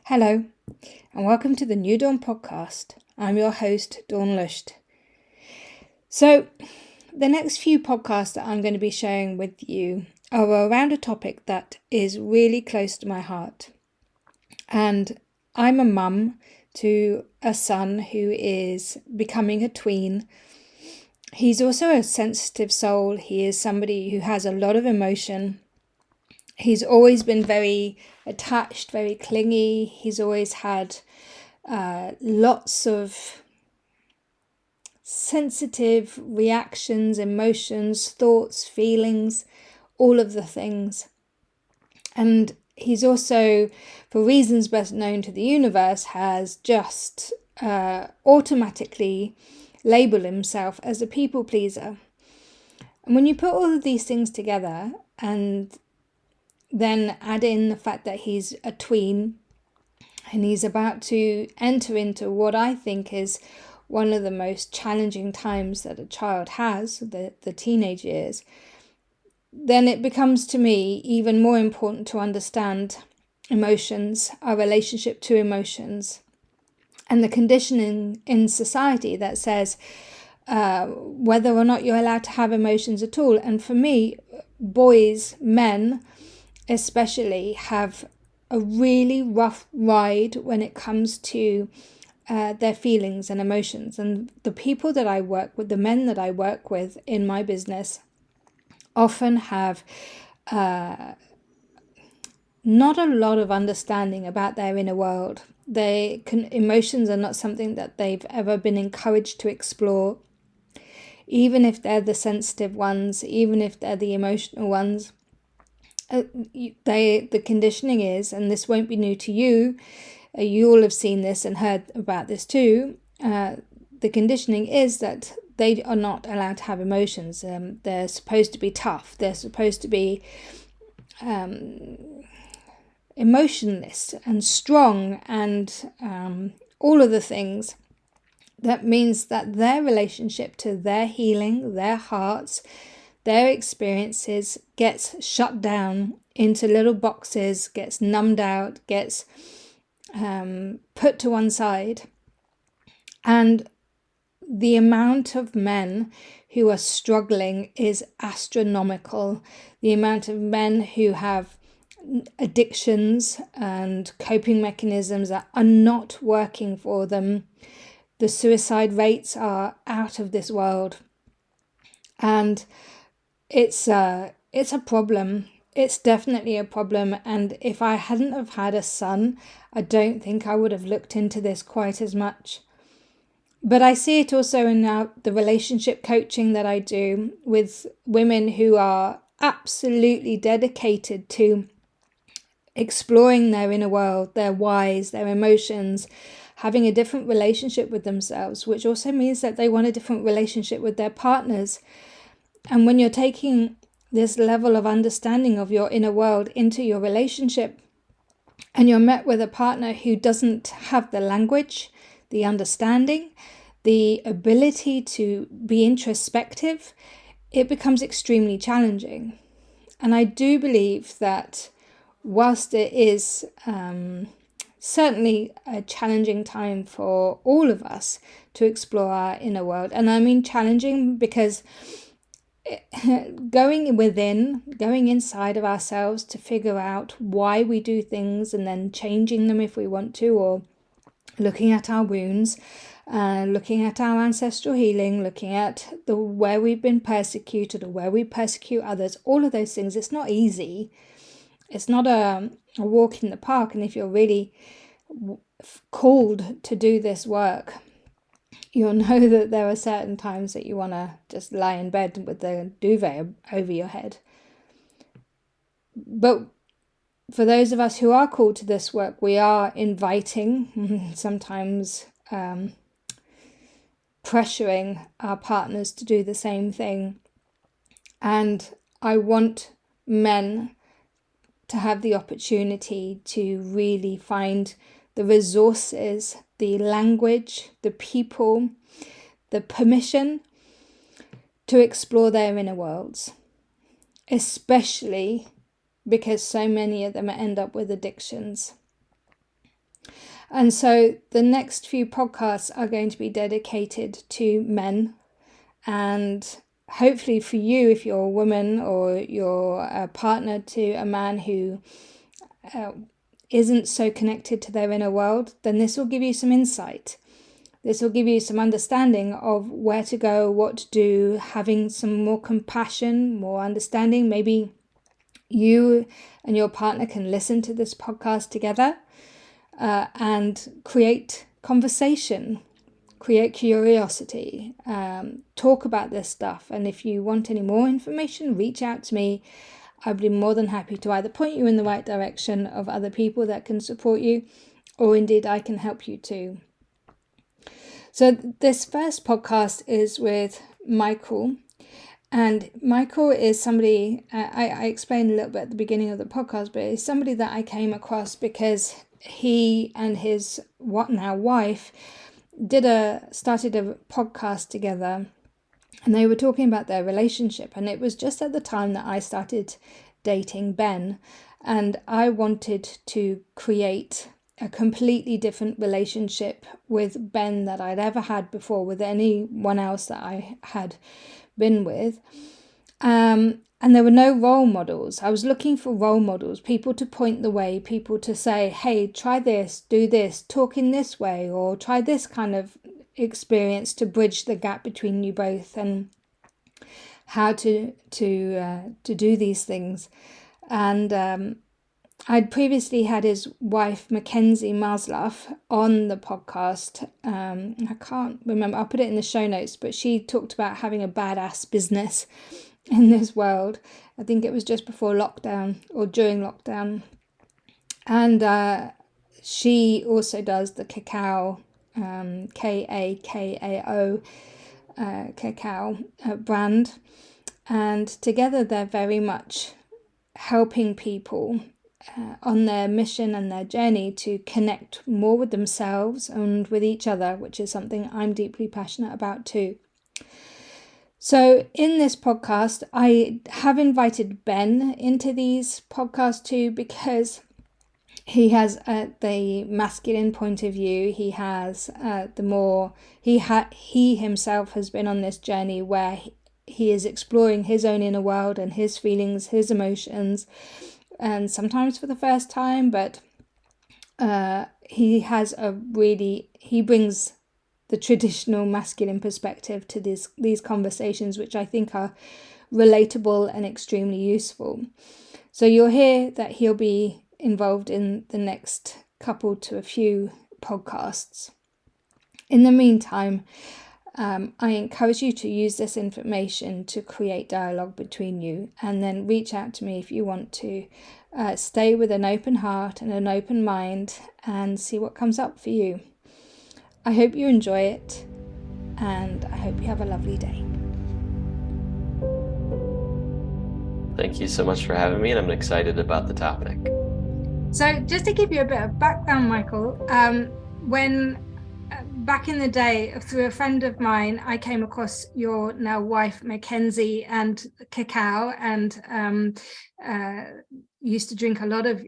Hello, and welcome to the New Dawn podcast. I'm your host, Dawn Lucht. So, the next few podcasts that I'm going to be sharing with you are around a topic that is really close to my heart. And I'm a mum to a son who is becoming a tween. He's also a sensitive soul. He is somebody who has a lot of emotion. He's always been very attached, very clingy. He's always had lots of sensitive reactions, emotions, thoughts, feelings, all of the things. And he's also, for reasons best known to the universe, has just automatically labeled himself as a people pleaser. And when you put all of these things together and then add in the fact that he's a tween and he's about to enter into what I think is one of the most challenging times that a child has, the teenage years, then it becomes to me even more important to understand emotions, our relationship to emotions, and the conditioning in society that says whether or not you're allowed to have emotions at all. And for me, boys, men especially, have a really rough ride when it comes to their feelings and emotions. And the people that I work with, the men that I work with in my business, often have not a lot of understanding about their inner world. Emotions are not something that they've ever been encouraged to explore, even if they're the sensitive ones, even if they're the emotional ones. The conditioning is, and this won't be new to you, you all have seen this and heard about this too, the conditioning is that they are not allowed to have emotions. They're supposed to be tough, they're supposed to be emotionless and strong and all of the things. That means that their relationship to their healing, their hearts, their experiences gets shut down into little boxes, gets numbed out, gets put to one side. And the amount of men who are struggling is astronomical. The amount of men who have addictions and coping mechanisms that are not working for them. The suicide rates are out of this world. And it's a problem. It's definitely a problem. And if I hadn't have had a son, I don't think I would have looked into this quite as much. But I see it also in the relationship coaching that I do with women who are absolutely dedicated to exploring their inner world, their whys, their emotions, having a different relationship with themselves, which also means that they want a different relationship with their partners. And when you're taking this level of understanding of your inner world into your relationship, and you're met with a partner who doesn't have the language, the understanding, the ability to be introspective, it becomes extremely challenging. And I do believe that whilst it is certainly a challenging time for all of us to explore our inner world, and I mean challenging because going inside of ourselves to figure out why we do things and then changing them if we want to, or looking at our wounds, looking at our ancestral healing, looking at where we've been persecuted or where we persecute others, all of those things. It's not easy. It's not a walk in the park. And if you're really called to do this work, you'll know that there are certain times that you want to just lie in bed with the duvet over your head. But for those of us who are called to this work, we are inviting, sometimes pressuring our partners to do the same thing. And I want men to have the opportunity to really find the resources, the language, the people, the permission to explore their inner worlds, especially because so many of them end up with addictions. And so the next few podcasts are going to be dedicated to men, and hopefully for you, if you're a woman or you're a partner to a man who isn't so connected to their inner world, then this will give you some insight. This will give you some understanding of where to go, what to do, having some more compassion, more understanding. Maybe you and your partner can listen to this podcast together and create conversation, create curiosity, talk about this stuff. And if you want any more information, reach out to me. I'd be more than happy to either point you in the right direction of other people that can support you, or indeed I can help you too. So this first podcast is with Michael. And Michael is somebody, I explained a little bit at the beginning of the podcast, but he's somebody that I came across because he and his wife started a podcast together, and they were talking about their relationship. And it was just at the time that I started dating Ben, and I wanted to create a completely different relationship with Ben that I'd ever had before with anyone else that I had been with. And there were no role models. I was looking for role models, people to point the way, people to say, hey, try this, do this, talk in this way, or try this kind of experience to bridge the gap between you both, and how to do these things. And I'd previously had his wife, Mackenzie Masloff, on the podcast. I can't remember, I'll put it in the show notes, but she talked about having a badass business in this world. I think it was just before lockdown or during lockdown. And she also does the cacao, Kakao, cacao brand. And together they're very much helping people on their mission and their journey to connect more with themselves and with each other, which is something I'm deeply passionate about too. So in this podcast, I have invited Ben into these podcasts too, because he has the masculine point of view. He has he himself has been on this journey where he is exploring his own inner world and his feelings, his emotions, and sometimes for the first time, but he brings the traditional masculine perspective to these conversations, which I think are relatable and extremely useful. So you'll hear that he'll be involved in the next couple to a few podcasts. In the meantime, I encourage you to use this information to create dialogue between you, and then reach out to me if you want to. Stay with an open heart and an open mind and see what comes up for you. I hope you enjoy it, and I hope you have a lovely day. Thank you so much for having me, and I'm excited about the topic. So just to give you a bit of background, Michael, when back in the day, through a friend of mine, I came across your now wife, Mackenzie, and cacao, and used to drink a lot of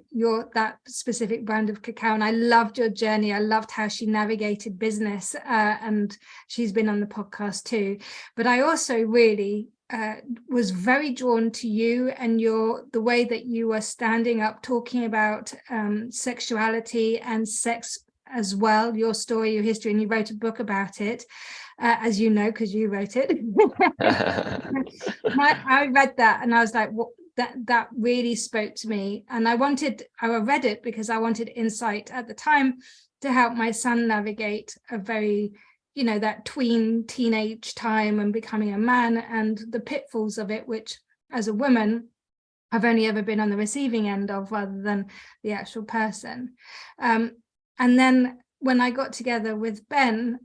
that specific brand of cacao, and I loved your journey. I loved how she navigated business, and she's been on the podcast too. But I also really was very drawn to you and the way that you were standing up, talking about sexuality and sex as well, your story, your history, and you wrote a book about it, as you know, because you wrote it. I read that and I was like, what? That really spoke to me, and I read it because I wanted insight at the time to help my son navigate a very, that tween teenage time and becoming a man, and the pitfalls of it, which as a woman I've only ever been on the receiving end of, rather than the actual person. And then when I got together with Ben,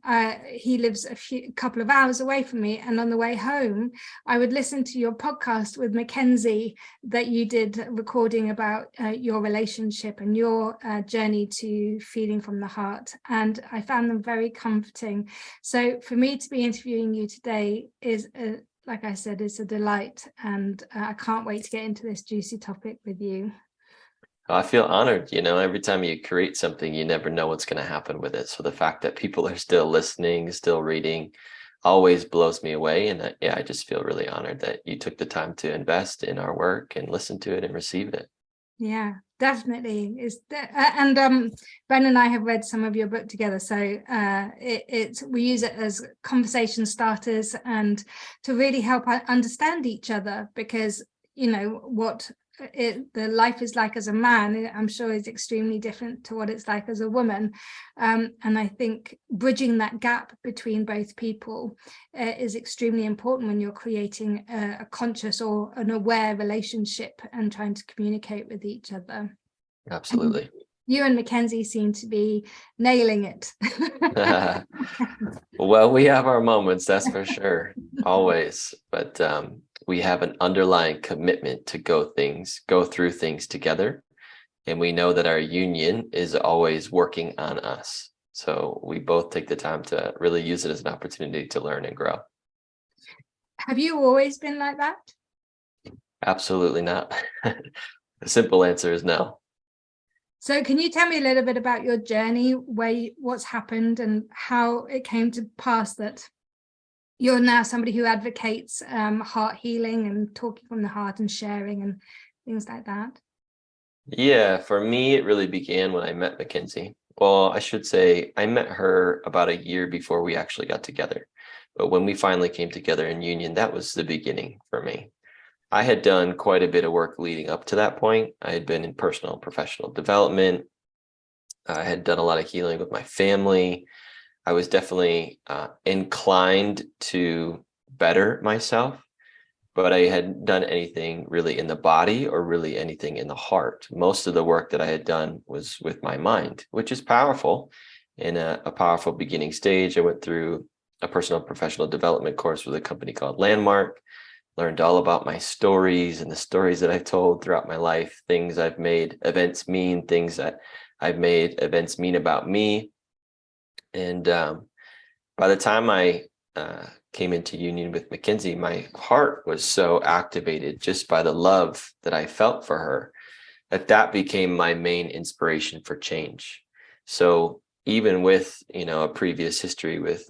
he lives a couple of hours away from me, and on the way home I would listen to your podcast with Mackenzie that you did, recording about your relationship and your journey to feeling from the heart, and I found them very comforting. So for me to be interviewing you today is like I said, it's a delight, and I can't wait to get into this juicy topic with you. I feel honored. Every time you create something, you never know what's going to happen with it. So the fact that people are still listening, still reading, always blows me away. And yeah, I just feel really honored that you took the time to invest in our work and listen to it and receive it. Yeah, definitely. And Ben and I have read some of your book together, so we use it as conversation starters and to really help understand each other, because what the life is like as a man, I'm sure, is extremely different to what it's like as a woman, and I think bridging that gap between both people is extremely important when you're creating a conscious or an aware relationship and trying to communicate with each other. Absolutely. You and Mackenzie seem to be nailing it. Well, we have our moments, that's for sure, always. But we have an underlying commitment to go through things together. And we know that our union is always working on us. So we both take the time to really use it as an opportunity to learn and grow. Have you always been like that? Absolutely not. The simple answer is no. So can you tell me a little bit about your journey, what's happened and how it came to pass that you're now somebody who advocates heart healing and talking from the heart and sharing and things like that? Yeah, for me, it really began when I met Mackenzie. Well, I should say I met her about a year before we actually got together. But when we finally came together in union, that was the beginning for me. I had done quite a bit of work leading up to that point. I had been in personal and professional development. I had done a lot of healing with my family. I was definitely inclined to better myself, but I hadn't done anything really in the body or really anything in the heart. Most of the work that I had done was with my mind, which is powerful. In a powerful beginning stage, I went through a personal and professional development course with a company called Landmark, learned all about my stories and the stories that I've told throughout my life, things I've made events mean, things that I've made events mean about me. And by the time I came into union with Mackenzie, my heart was so activated just by the love that I felt for her that became my main inspiration for change. So even with, a previous history with,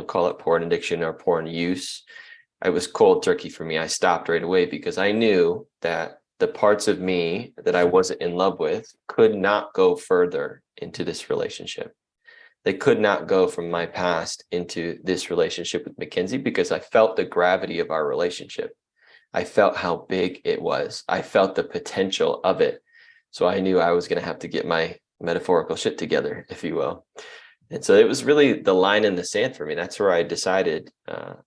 call it porn addiction or porn use, it was cold turkey for me. I stopped right away because I knew that the parts of me that I wasn't in love with could not go further into this relationship. They could not go from my past into this relationship with Mackenzie because I felt the gravity of our relationship. I felt how big it was. I felt the potential of it. So I knew I was going to have to get my metaphorical shit together, if you will. And so it was really the line in the sand for me. That's where I decided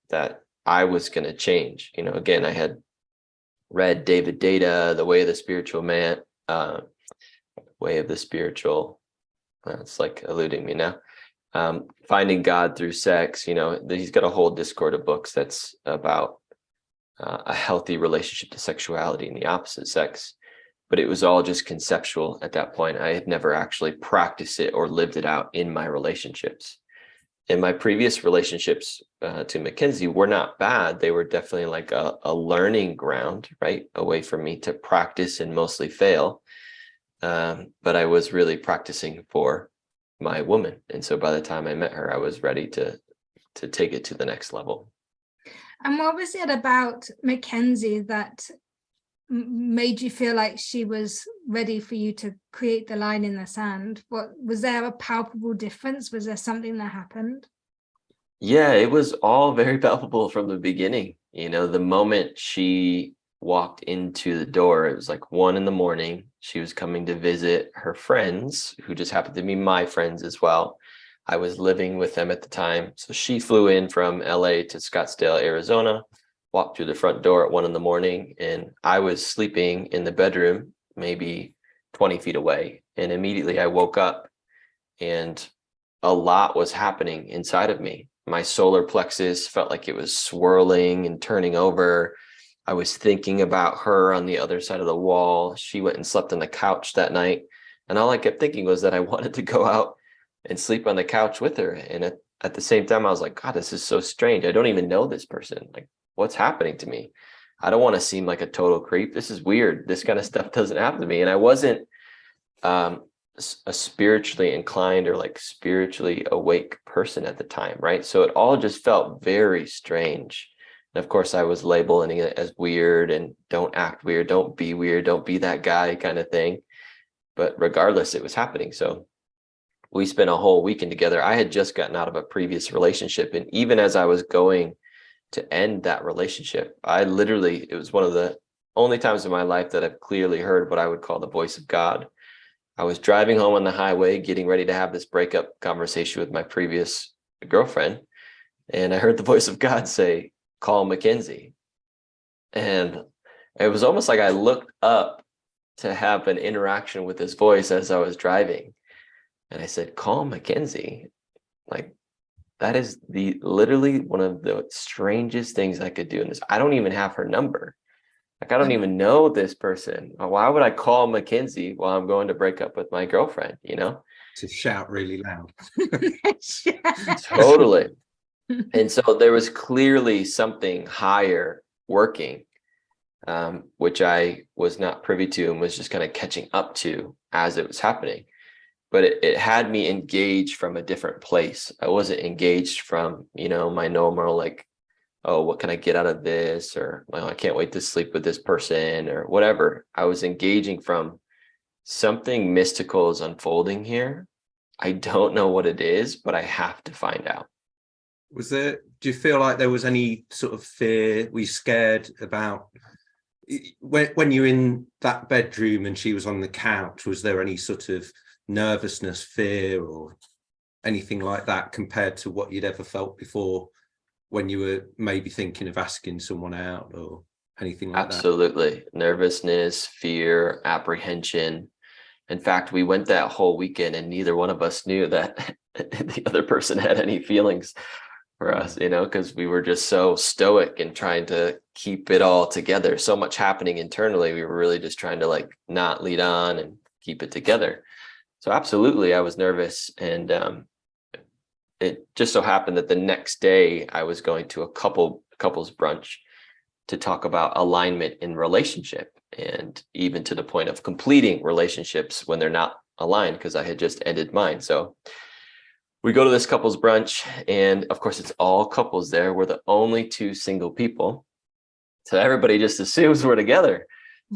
that I was going to change. Again, I had read David Data, The Way of the Spiritual Man, Way of the Spiritual. It's like eluding me now. Finding God Through Sex. He's got a whole discord of books that's about a healthy relationship to sexuality and the opposite sex. But it was all just conceptual at that point. I had never actually practiced it or lived it out in my relationships. And my previous relationships to Mackenzie were not bad. They were definitely like a learning ground, right? A way for me to practice and mostly fail. But I was really practicing for my woman. And so by the time I met her, I was ready to take it to the next level. And what was it about Mackenzie that made you feel like she was ready for you to create the line in the sand? What was there a palpable difference? Was there something that happened? Yeah, it was all very palpable from the beginning. The moment she walked into the door, it was like 1 a.m. She was coming to visit her friends, who just happened to be my friends as well. I was living with them at the time. So she flew in from LA to Scottsdale, Arizona, walked through the front door at 1 a.m. and I was sleeping in the bedroom, maybe 20 feet away. And immediately I woke up and a lot was happening inside of me. My solar plexus felt like it was swirling and turning over. I was thinking about her on the other side of the wall. She went and slept on the couch that night. And all I kept thinking was that I wanted to go out and sleep on the couch with her. And at the same time, I was like, God, this is so strange. I don't even know this person. Like, what's happening to me? I don't want to seem like a total creep. This is weird. This kind of stuff doesn't happen to me. And I wasn't a spiritually inclined or like spiritually awake person at the time, right? So it all just felt very strange. And of course, I was labeling it as weird and don't act weird, don't be weird, don't be that guy kind of thing. But regardless, it was happening. So we spent a whole weekend together. I had just gotten out of a previous relationship. And even as I was going to end that relationship, it was one of the only times in my life that I've clearly heard what I would call the voice of God. I was driving home on the highway, getting ready to have this breakup conversation with my previous girlfriend. And I heard the voice of God say, call Mackenzie. And it was almost like I looked up to have an interaction with his voice as I was driving. And I said, call Mackenzie. Like, that is literally one of the strangest things I could do in this. I don't even have her number. Like, I don't even know this person. Why would I call Mackenzie while I'm going to break up with my girlfriend, To shout really loud. Totally. And so there was clearly something higher working, which I was not privy to and was just kind of catching up to as it was happening. But it had me engaged from a different place. I wasn't engaged from, my normal, like, oh, what can I get out of this? Or, well, I can't wait to sleep with this person or whatever. I was engaging from something mystical is unfolding here. I don't know what it is, but I have to find out. Do you feel like there was any sort of fear? Were you scared about when you're in that bedroom and she was on the couch? Was there any sort of nervousness, fear, or anything like that compared to what you'd ever felt before when you were maybe thinking of asking someone out or anything like that? Absolutely. Nervousness, fear, apprehension. In fact, we went that whole weekend and neither one of us knew that the other person had any feelings for us, because we were just so stoic and trying to keep it all together. So much happening internally. We were really just trying to like not lead on and keep it together. So absolutely, I was nervous. And it just so happened that the next day I was going to a couples brunch to talk about alignment in relationship, and even to the point of completing relationships when they're not aligned, because I had just ended mine. So we go to this couples brunch, and of course it's all couples there. We're the only two single people. So everybody just assumes we're together.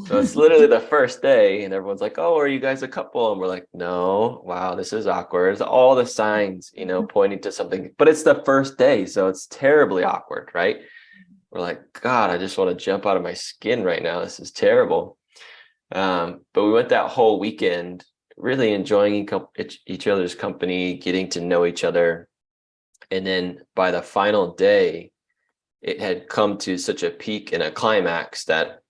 So it's literally the first day and everyone's like, oh, are you guys a couple? And we're like, no, wow, this is awkward. It's all the signs, pointing to something, but it's the first day. So it's terribly awkward, right? We're like, God, I just want to jump out of my skin right now. This is terrible. But we went that whole weekend really enjoying each other's company, getting to know each other. And then by the final day, it had come to such a peak and a climax that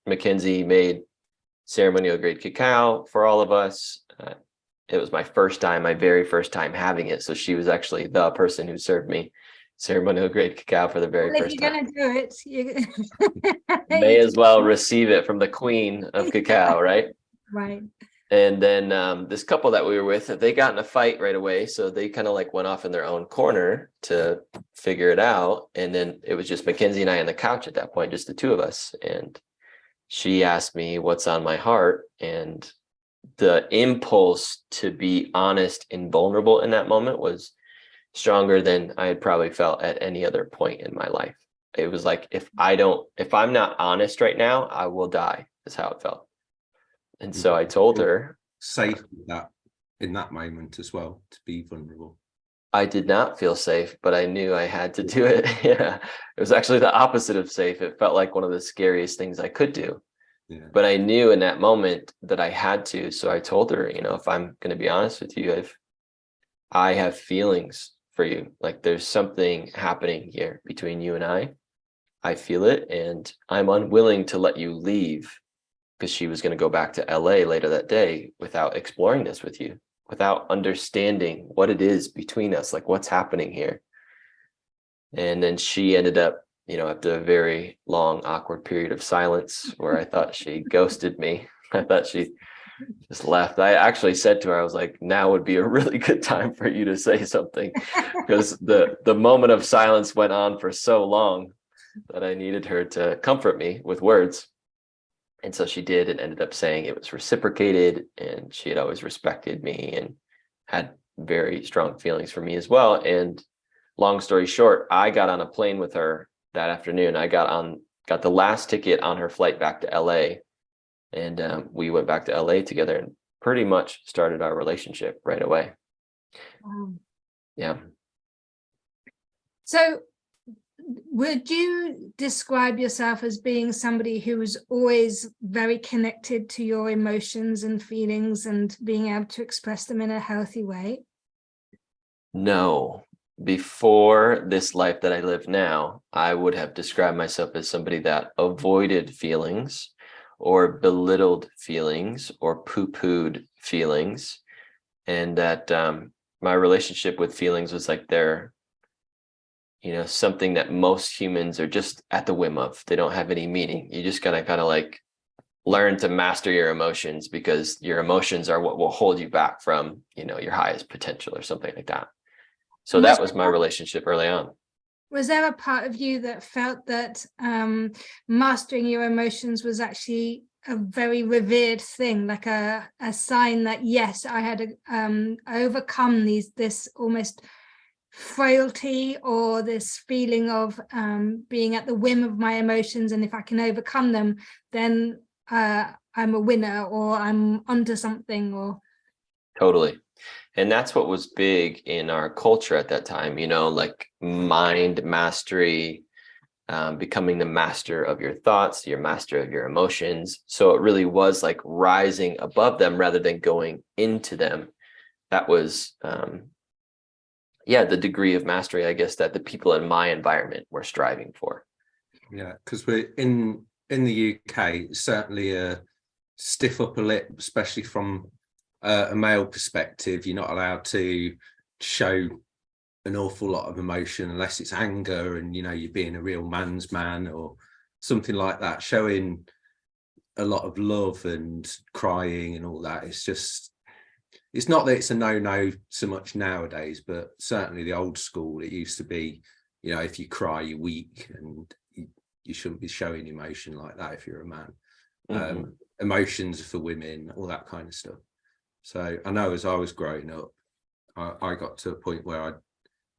Mackenzie made ceremonial grade cacao for all of us. It was my very first time having it. So she was actually the person who served me ceremonial grade cacao for the very first time. If you're going to do it, May as well receive it from the queen of cacao, right? Right. And then this couple that we were with, they got in a fight right away. So they kind of like went off in their own corner to figure it out. And then it was just Mackenzie and I on the couch at that point, just the two of us. And she asked me what's on my heart. And the impulse to be honest and vulnerable in that moment was stronger than I had probably felt at any other point in my life. It was like, if I'm not honest right now, I will die, is how it felt. And so I told her, safe in that moment as well, to be vulnerable. I did not feel safe, but I knew I had to do it. Yeah, it was actually the opposite of safe. It felt like one of the scariest things I could do. Yeah. But I knew in that moment that I had to. So I told her, if I'm going to be honest with you, I have feelings for you. Like, there's something happening here between you and I feel it, and I'm unwilling to let you leave, because she was going to go back to LA later that day without exploring this with you, without understanding what it is between us, like what's happening here. And then she ended up, after a very long, awkward period of silence where I thought she ghosted me, I thought she just left. I actually said to her, I was like, now would be a really good time for you to say something, because the moment of silence went on for so long. that I needed her to comfort me with words. And so she did, and ended up saying it was reciprocated, and she had always respected me and had very strong feelings for me as well. And long story short, I got on a plane with her that afternoon. I got the last ticket on her flight back to LA, and we went back to LA together and pretty much started our relationship right away. Wow. Yeah. So would you describe yourself as being somebody who was always very connected to your emotions and feelings and being able to express them in a healthy way? No. Before this life that I live now, I would have described myself as somebody that avoided feelings or belittled feelings or poo-pooed feelings. And that my relationship with feelings was like they're, something that most humans are just at the whim of. They don't have any meaning. You just gotta kind of like learn to master your emotions, because your emotions are what will hold you back from, your highest potential or something like that. So that was my relationship early on. Was there a part of you that felt that mastering your emotions was actually a very revered thing, like a sign that, yes, I had overcome this almost frailty or this feeling of being at the whim of my emotions, and if I can overcome them, then I'm a winner, or I'm onto something? Or Totally. And that's what was big in our culture at that time, like mind mastery, becoming the master of your thoughts, your master of your emotions. So it really was like rising above them rather than going into them. That was, the degree of mastery, I guess, that the people in my environment were striving for. Yeah, because we're in the UK, certainly a stiff upper lip, especially from a male perspective. You're not allowed to show an awful lot of emotion unless it's anger and you're being a real man's man or something like that. Showing a lot of love and crying and all that, it's not that it's a no so much nowadays, but certainly the old school, it used to be, if you cry, you're weak, and you shouldn't be showing emotion like that if you're a man. Mm-hmm. Emotions are for women, all that kind of stuff. So I know as I was growing up, I got to a point where I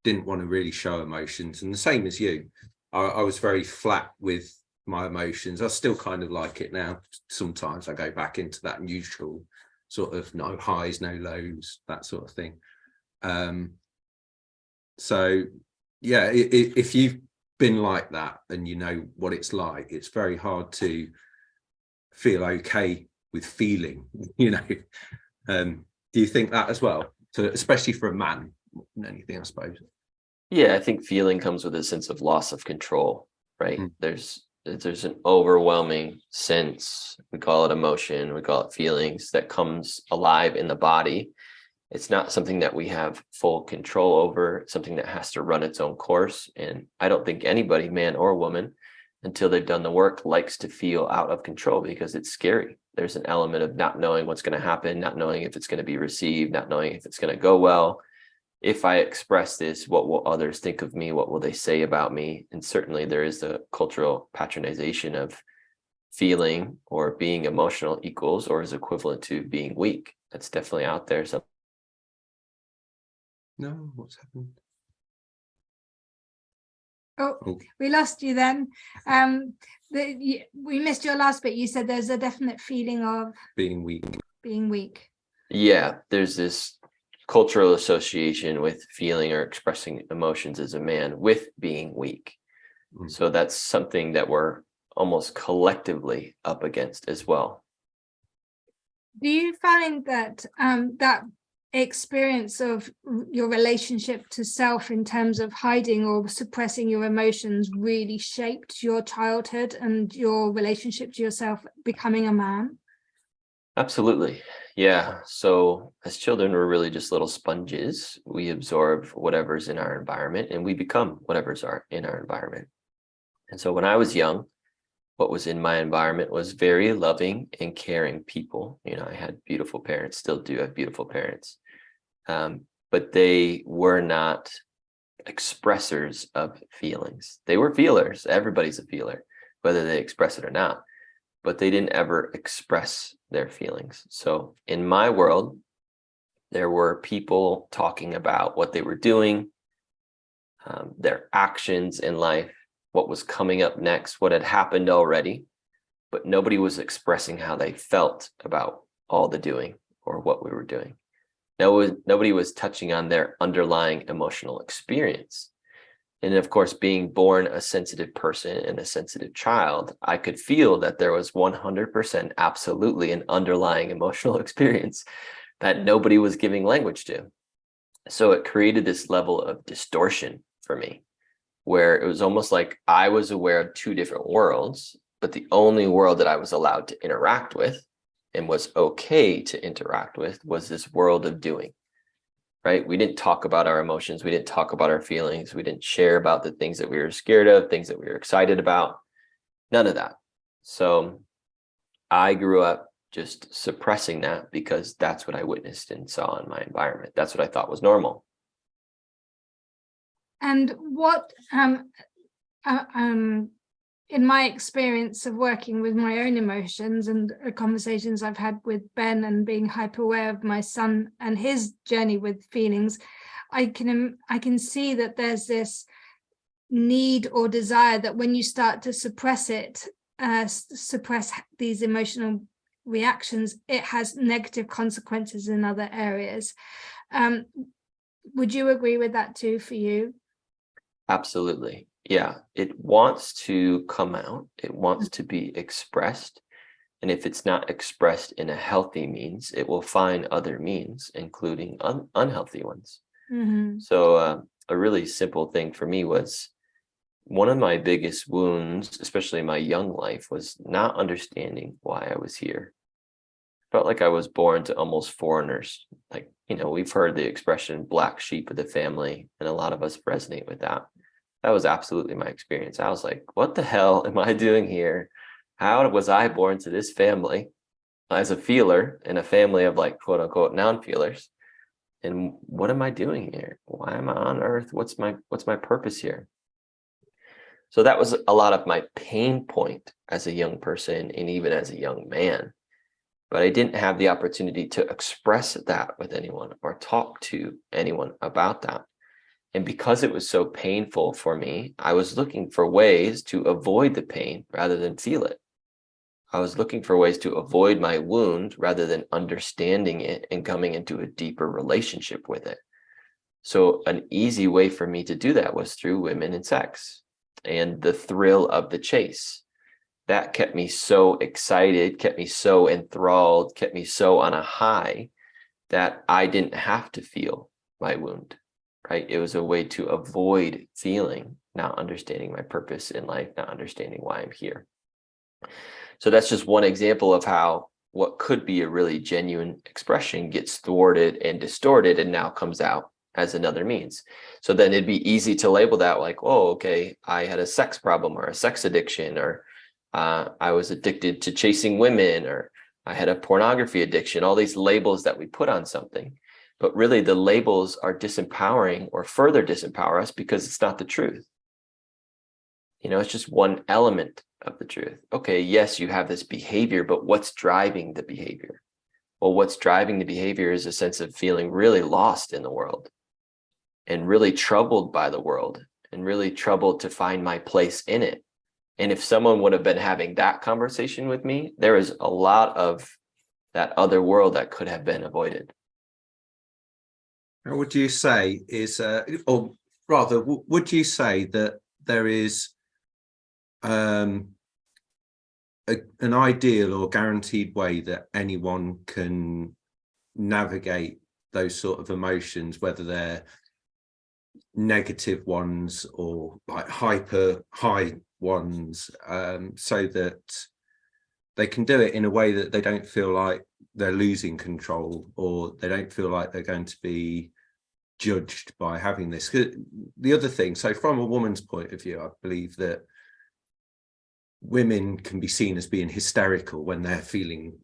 didn't want to really show emotions. And the same as you, I was very flat with my emotions. I still kind of like it now. Sometimes I go back into that neutral sort of no highs, no lows, that sort of thing. So yeah, if you've been like that and you know what it's like, it's very hard to feel okay with feeling, do you think that as well? So especially for a man, more than anything, I suppose. Yeah, I think feeling comes with a sense of loss of control, right? Mm. There's an overwhelming sense, we call it emotion, we call it feelings, that comes alive in the body. It's not something that we have full control over. It's something that has to run its own course. And I don't think anybody, man or woman, until they've done the work, likes to feel out of control, because it's scary. There's an element of not knowing what's going to happen, not knowing if it's going to be received, not knowing if it's going to go well. If I express this, what will others think of me? What will they say about me? And certainly there is a cultural patronization of feeling or being emotional equals or is equivalent to being weak. That's definitely out there. So No, what's happened? Oh, we lost you then. We missed your last bit. You said there's a definite feeling of Being weak. being weak. yeah, there's this cultural association with feeling or expressing emotions as a man with being weak. Mm. So that's something that we're almost collectively up against as well. Do you find that that experience of your relationship to self in terms of hiding or suppressing your emotions really shaped your childhood and your relationship to yourself becoming a man? Absolutely. Yeah. So as children, we're really just little sponges. We absorb whatever's in our environment and we become whatever's in our environment. And so when I was young, what was in my environment was very loving and caring people. I had beautiful parents, still do have beautiful parents. But they were not expressors of feelings. They were feelers. Everybody's a feeler, whether they express it or not, but they didn't ever express their feelings. So in my world, there were people talking about what they were doing, their actions in life, what was coming up next, what had happened already, but nobody was expressing how they felt about all the doing or what we were doing. Nobody was touching on their underlying emotional experience. And of course, being born a sensitive person and a sensitive child, I could feel that there was 100% absolutely an underlying emotional experience that nobody was giving language to. So it created this level of distortion for me, where it was almost like I was aware of two different worlds, but the only world that I was allowed to interact with and was okay to interact with was this world of doing, right? We didn't talk about our emotions. We didn't talk about our feelings. We didn't share about the things that we were scared of, things that we were excited about, none of that. So I grew up just suppressing that because that's what I witnessed and saw in my environment. That's what I thought was normal. And what, in my experience of working with my own emotions and conversations I've had with Ben and being hyper aware of my son and his journey with feelings, I can see that there's this need or desire that when you start to suppress it, suppress these emotional reactions, it has negative consequences in other areas. Would you agree with that too for you? Absolutely. Yeah. It wants to come out. It wants to be expressed. And if it's not expressed in a healthy means, it will find other means, including unhealthy ones. Mm-hmm. So a really simple thing for me was one of my biggest wounds, especially in my young life, was not understanding why I was here. Felt like I was born to almost foreigners. Like, we've heard the expression black sheep of the family, and a lot of us resonate with that. That was absolutely my experience. I was like, what the hell am I doing here? How was I born to this family as a feeler in a family of like quote unquote non-feelers? And what am I doing here? Why am I on earth? What's my purpose here? So that was a lot of my pain point as a young person and even as a young man. But I didn't have the opportunity to express that with anyone or talk to anyone about that. And because it was so painful for me, I was looking for ways to avoid the pain rather than feel it. I was looking for ways to avoid my wound rather than understanding it and coming into a deeper relationship with it. So an easy way for me to do that was through women and sex and the thrill of the chase. That kept me so excited, kept me so enthralled, kept me so on a high that I didn't have to feel my wound, right? It was a way to avoid feeling, not understanding my purpose in life, not understanding why I'm here. So that's just one example of how what could be a really genuine expression gets thwarted and distorted and now comes out as another means. So then it'd be easy to label that like, oh, okay, I had a sex problem or a sex addiction, or I was addicted to chasing women, or I had a pornography addiction, all these labels that we put on something. But really the labels are disempowering or further disempower us because it's not the truth. It's just one element of the truth. Okay, yes, you have this behavior, but what's driving the behavior? Well, what's driving the behavior is a sense of feeling really lost in the world and really troubled by the world and really troubled to find my place in it. And if someone would have been having that conversation with me, there is a lot of that other world that could have been avoided. How would you say is, or rather, would you say that there is an ideal or guaranteed way that anyone can navigate those sort of emotions, whether they're negative ones or like hyper high ones, so that they can do it in a way that they don't feel like they're losing control, or they don't feel like they're going to be judged by having this? The other thing, so from a woman's point of view, I believe that women can be seen as being hysterical when they're feeling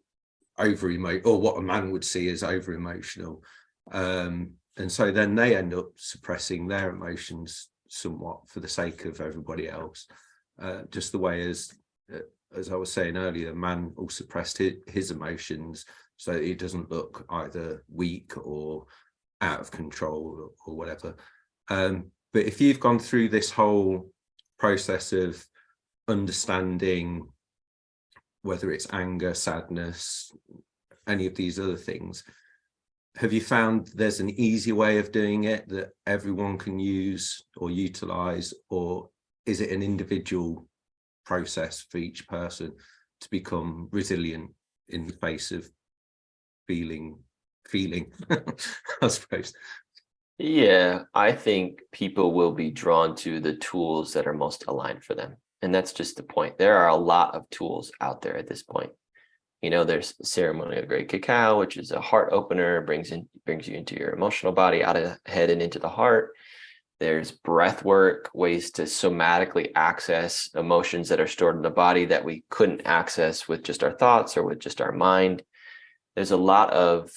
over emotional, or what a man would see as over emotional. And and so then they end up suppressing their emotions somewhat for the sake of everybody else. Just the way as I was saying earlier, man will suppress his emotions so that he doesn't look either weak or out of control or whatever. But if you've gone through this whole process of understanding, whether it's anger, sadness, any of these other things, have you found there's an easy way of doing it that everyone can use or utilize, or is it an individual process for each person to become resilient in the face of feeling I suppose? Yeah, I think people will be drawn to the tools that are most aligned for them. And that's just the point. There are a lot of tools out there at this point. You know, there's ceremonial grade cacao, which is a heart opener, brings you into your emotional body, out of the head and into the heart. There's breath work, ways to somatically access emotions that are stored in the body that we couldn't access with just our thoughts or with just our mind. There's a lot of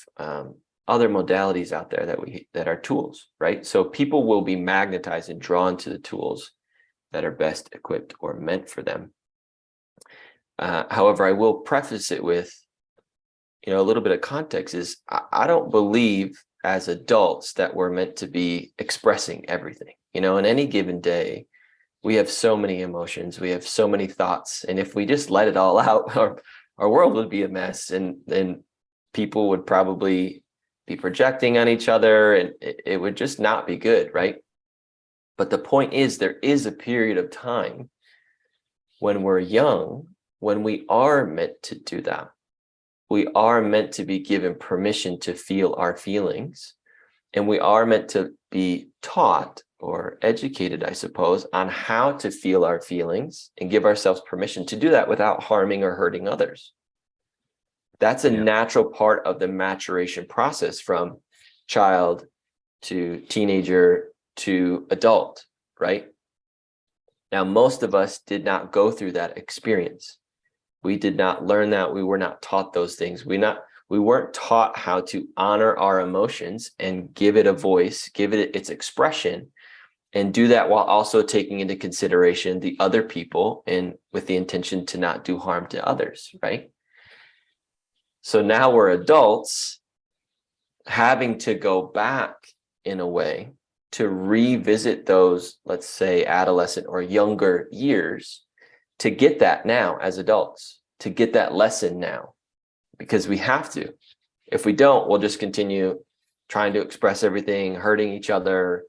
other modalities out there that are tools, right? So people will be magnetized and drawn to the tools that are best equipped or meant for them. However, I will preface it with, a little bit of context is I don't believe as adults that we're meant to be expressing everything. In any given day, we have so many emotions, we have so many thoughts, and if we just let it all out, our world would be a mess, and people would probably be projecting on each other, and it would just not be good, right? But the point is, there is a period of time when we're young, when we are meant to do that. We are meant to be given permission to feel our feelings, and we are meant to be taught or educated, I suppose, on how to feel our feelings and give ourselves permission to do that without harming or hurting others. That's a natural part of the maturation process from child to teenager to adult, right? Now, most of us did not go through that experience. We did not learn that. We were not taught those things. We weren't taught how to honor our emotions and give it a voice, give it its expression, and do that while also taking into consideration the other people and with the intention to not do harm to others, right? So now we're adults having to go back in a way to revisit those, let's say, adolescent or younger years, to get that now as adults, to get that lesson now, because we have to. If we don't, we'll just continue trying to express everything, hurting each other,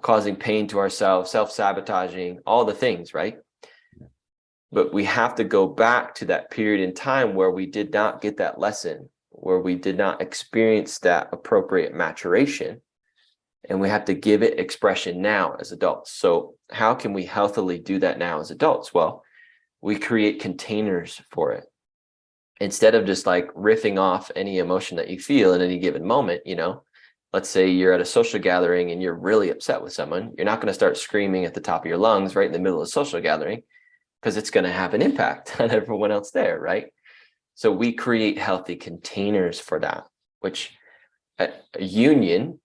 causing pain to ourselves, self-sabotaging, all the things, right? But we have to go back to that period in time where we did not get that lesson, where we did not experience that appropriate maturation, and we have to give it expression now as adults. So how can we healthily do that now as adults? Well, we create containers for it. Instead of just like riffing off any emotion that you feel in any given moment, let's say you're at a social gathering and you're really upset with someone, you're not going to start screaming at the top of your lungs right in the middle of a social gathering, because it's going to have an impact on everyone else there, right? So we create healthy containers for that, which a union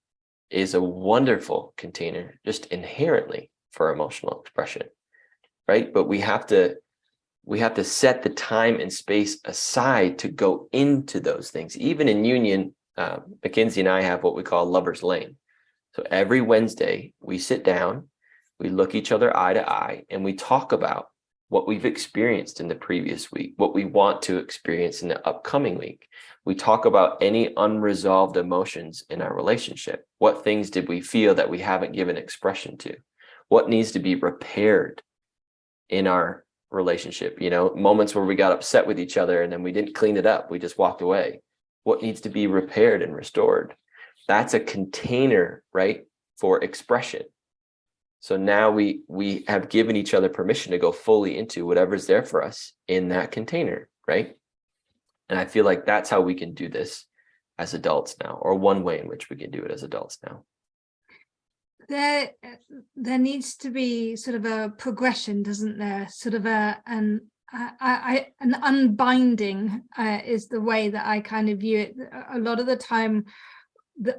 is a wonderful container just inherently for emotional expression, right? But we have to set the time and space aside to go into those things. Even in union, Mackenzie and I have what we call lover's lane. So every Wednesday we sit down, we look each other eye to eye, and we talk about what we've experienced in the previous week, what we want to experience in the upcoming week. We talk about any unresolved emotions in our relationship. What things did we feel that we haven't given expression to? What needs to be repaired in our relationship? Moments where we got upset with each other and then we didn't clean it up. We just walked away. What needs to be repaired and restored? That's a container, right, for expression. So now we have given each other permission to go fully into whatever's there for us in that container, right? And I feel like that's how we can do this as adults now, or one way in which we can do it as adults now. There needs to be sort of a progression, doesn't there? Sort of an unbinding is the way that I kind of view it. A lot of the time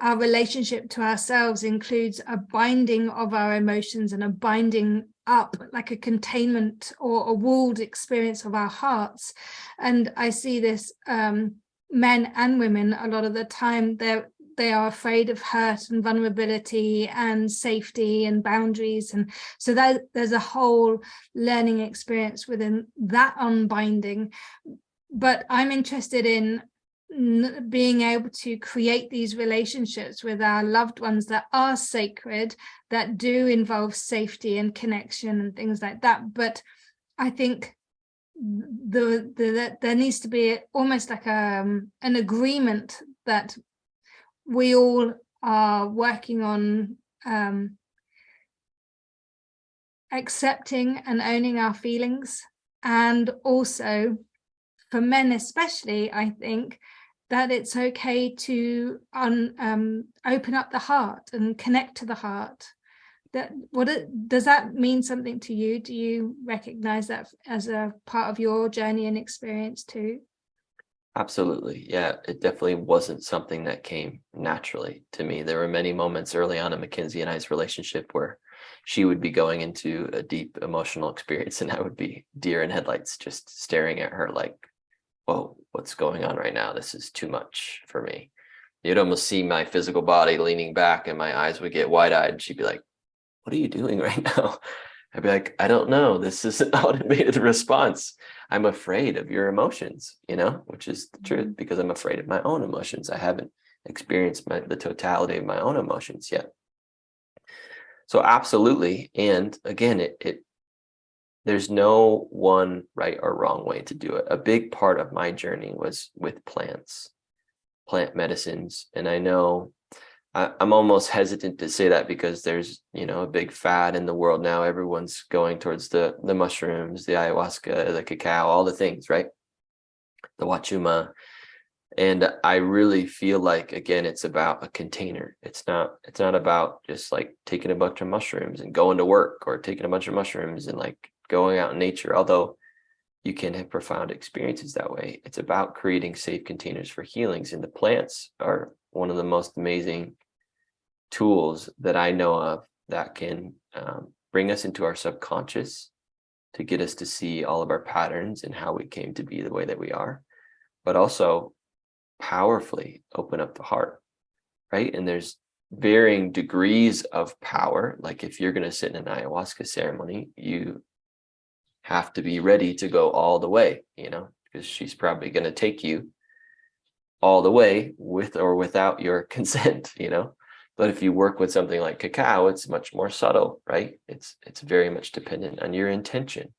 our relationship to ourselves includes a binding of our emotions and a binding up, like a containment or a walled experience of our hearts. And I see this, men and women, a lot of the time, they are afraid of hurt and vulnerability and safety and boundaries. And so that there's a whole learning experience within that unbinding. But I'm interested in being able to create these relationships with our loved ones that are sacred, that do involve safety and connection and things like that. But I think there needs to be almost like an agreement that we all are working on accepting and owning our feelings. And also for men especially, I think that it's okay to open up the heart and connect to the heart. Does that mean something to you? Do you recognize that as a part of your journey and experience too? Absolutely. Yeah, it definitely wasn't something that came naturally to me. There were many moments early on in Mackenzie and I's relationship where she would be going into a deep emotional experience and I would be deer in headlights, just staring at her like, whoa, what's going on right now? This is too much for me. You'd almost see my physical body leaning back and my eyes would get wide-eyed. She'd be like, what are you doing right now? I'd be like, I don't know. This is an automated response. I'm afraid of your emotions, which is the truth, because I'm afraid of my own emotions. I haven't experienced the totality of my own emotions yet. So absolutely. And again, there's no one right or wrong way to do it. A big part of my journey was with plant medicines. And I know I'm almost hesitant to say that because there's, a big fad in the world now. Everyone's going towards the mushrooms, the ayahuasca, the cacao, all the things, right? The wachuma. And I really feel like, again, it's about a container. It's not about just like taking a bunch of mushrooms and going to work, or taking a bunch of mushrooms and like going out in nature, although you can have profound experiences that way. It's about creating safe containers for healings. And the plants are one of the most amazing tools that I know of that can bring us into our subconscious to get us to see all of our patterns and how we came to be the way that we are, but also powerfully open up the heart, right? And there's varying degrees of power. Like if you're going to sit in an ayahuasca ceremony, you have to be ready to go all the way, because she's probably going to take you all the way with or without your consent, But if you work with something like cacao, it's much more subtle, right? It's very much dependent on your intention.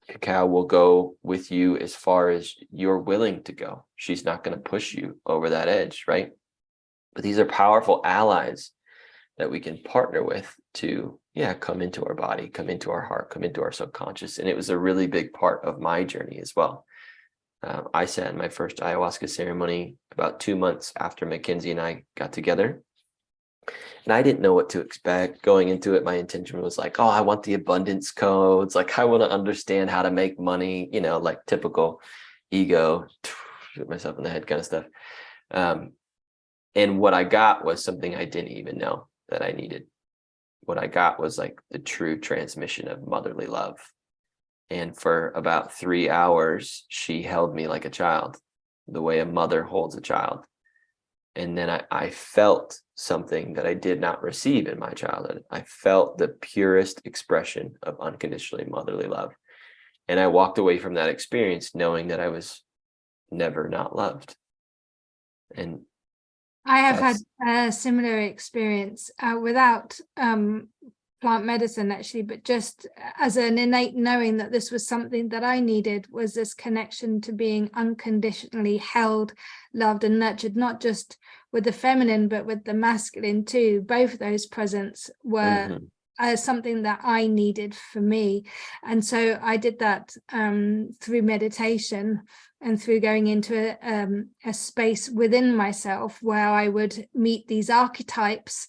Cacao will go with you as far as you're willing to go. She's not going to push you over that edge, right? But these are powerful allies that we can partner with to, come into our body, come into our heart, come into our subconscious. And it was a really big part of my journey as well. I sat in my first ayahuasca ceremony about 2 months after Mackenzie and I got together. And I didn't know what to expect going into it. My intention was like, I want the abundance codes. Like, I want to understand how to make money, like typical ego, shoot myself in the head kind of stuff. And what I got was something I didn't even know that I needed. What I got was like the true transmission of motherly love. And for about 3 hours, she held me like a child, the way a mother holds a child. And then I felt something that I did not receive in my childhood. I felt the purest expression of unconditionally motherly love. And I walked away from that experience knowing that I was never not loved. And I have had a similar experience without plant medicine, actually, but just as an innate knowing that this was something that I needed, was this connection to being unconditionally held, loved and nurtured, not just with the feminine, but with the masculine too. Both those presents were something that I needed for me. And so I did that through meditation and through going into a space within myself where I would meet these archetypes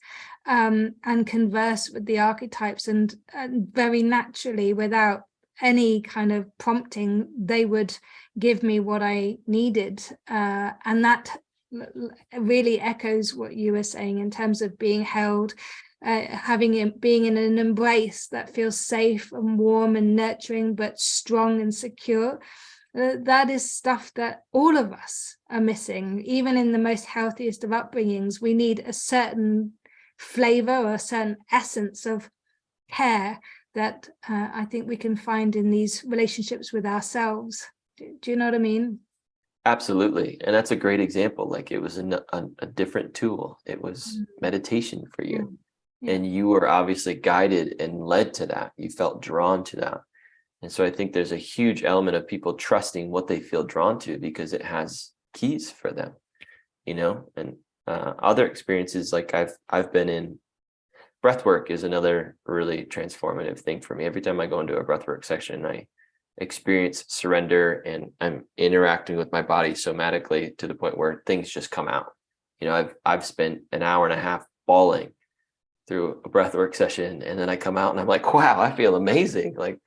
and converse with the archetypes, and very naturally, without any kind of prompting, they would give me what I needed. And that really echoes what you were saying in terms of being held, being in an embrace that feels safe and warm and nurturing, but strong and secure. That is stuff that all of us are missing. Even in the most healthiest of upbringings, we need a certain flavor or a certain essence of care that I think we can find in these relationships with ourselves. Do you know what I mean? Absolutely. And that's a great example. Like, it was a different tool. It was meditation for you. Yeah. And you were obviously guided and led to that. You felt drawn to that. And so I think there's a huge element of people trusting what they feel drawn to because it has keys for them, you know. And other experiences, like I've been in, breathwork is another really transformative thing for me. Every time I go into a breathwork session, I experience surrender, and I'm interacting with my body somatically to the point where things just come out. You know, I've spent an hour and a half bawling through a breathwork session, and then I come out and I'm like, wow, I feel amazing. Like,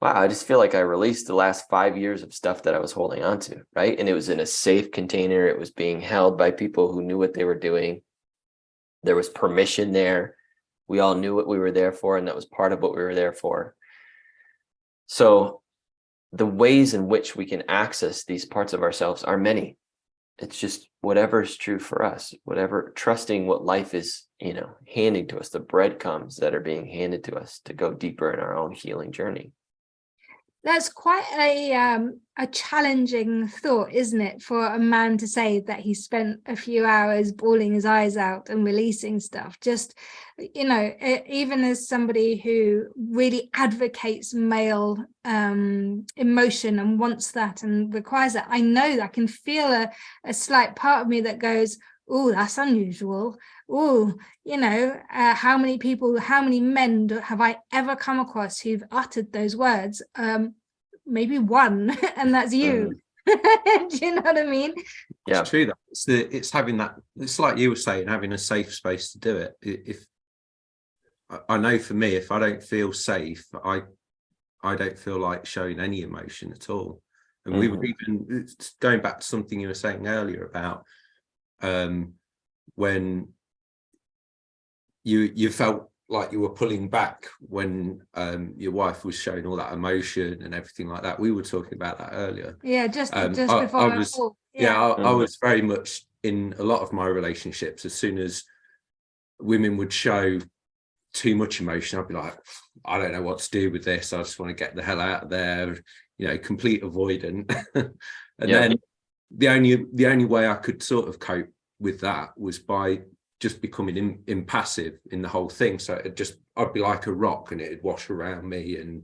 wow, I just feel like I released the last 5 years of stuff that I was holding on to, right? And it was in a safe container. It was being held by people who knew what they were doing. There was permission there. We all knew what we were there for, and that was part of what we were there for. So the ways in which we can access these parts of ourselves are many. It's just whatever is true for us, whatever, trusting what life is, you know, handing to us, the breadcrumbs that are being handed to us to go deeper in our own healing journey. That's quite a challenging thought, isn't it, for a man to say that he spent a few hours bawling his eyes out and releasing stuff. Just, you know, even as somebody who really advocates male emotion and wants that and requires that, I know that I can feel a slight part of me that goes, oh, that's unusual. Oh, you know, how many men have I ever come across who've uttered those words? Maybe one, and that's you. Do you know what I mean? Yeah, it's true. That it's having that. It's like you were saying, having a safe space to do it. If I know, for me, if I don't feel safe, I don't feel like showing any emotion at all. And we were even going back to something you were saying earlier about when you felt like you were pulling back when your wife was showing all that emotion and everything like that. We were talking about that earlier. Yeah, just before I was. I was very much in a lot of my relationships. As soon as women would show too much emotion, I'd be like, I don't know what to do with this. I just want to get the hell out of there. You know, complete avoidant. And then the only way I could sort of cope with that was by just becoming impassive in the whole thing. So I'd be like a rock and it'd wash around me, and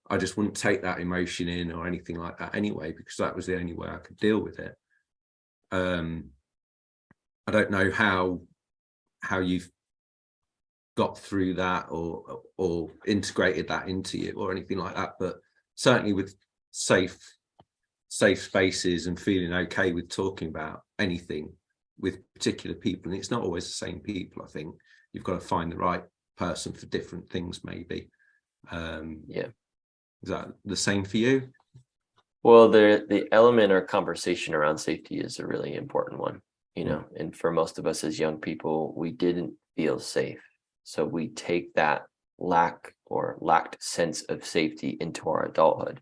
I just wouldn't take that emotion in or anything like that anyway, because that was the only way I could deal with it. I don't know how you've got through that or integrated that into you or anything like that, but certainly with safe spaces and feeling okay with talking about anything with particular people. And it's not always the same people. I think you've got to find the right person for different things, maybe. Is that the same for you? Well, the element or conversation around safety is a really important one, you know. And for most of us as young people, we didn't feel safe, so we take that lacked sense of safety into our adulthood.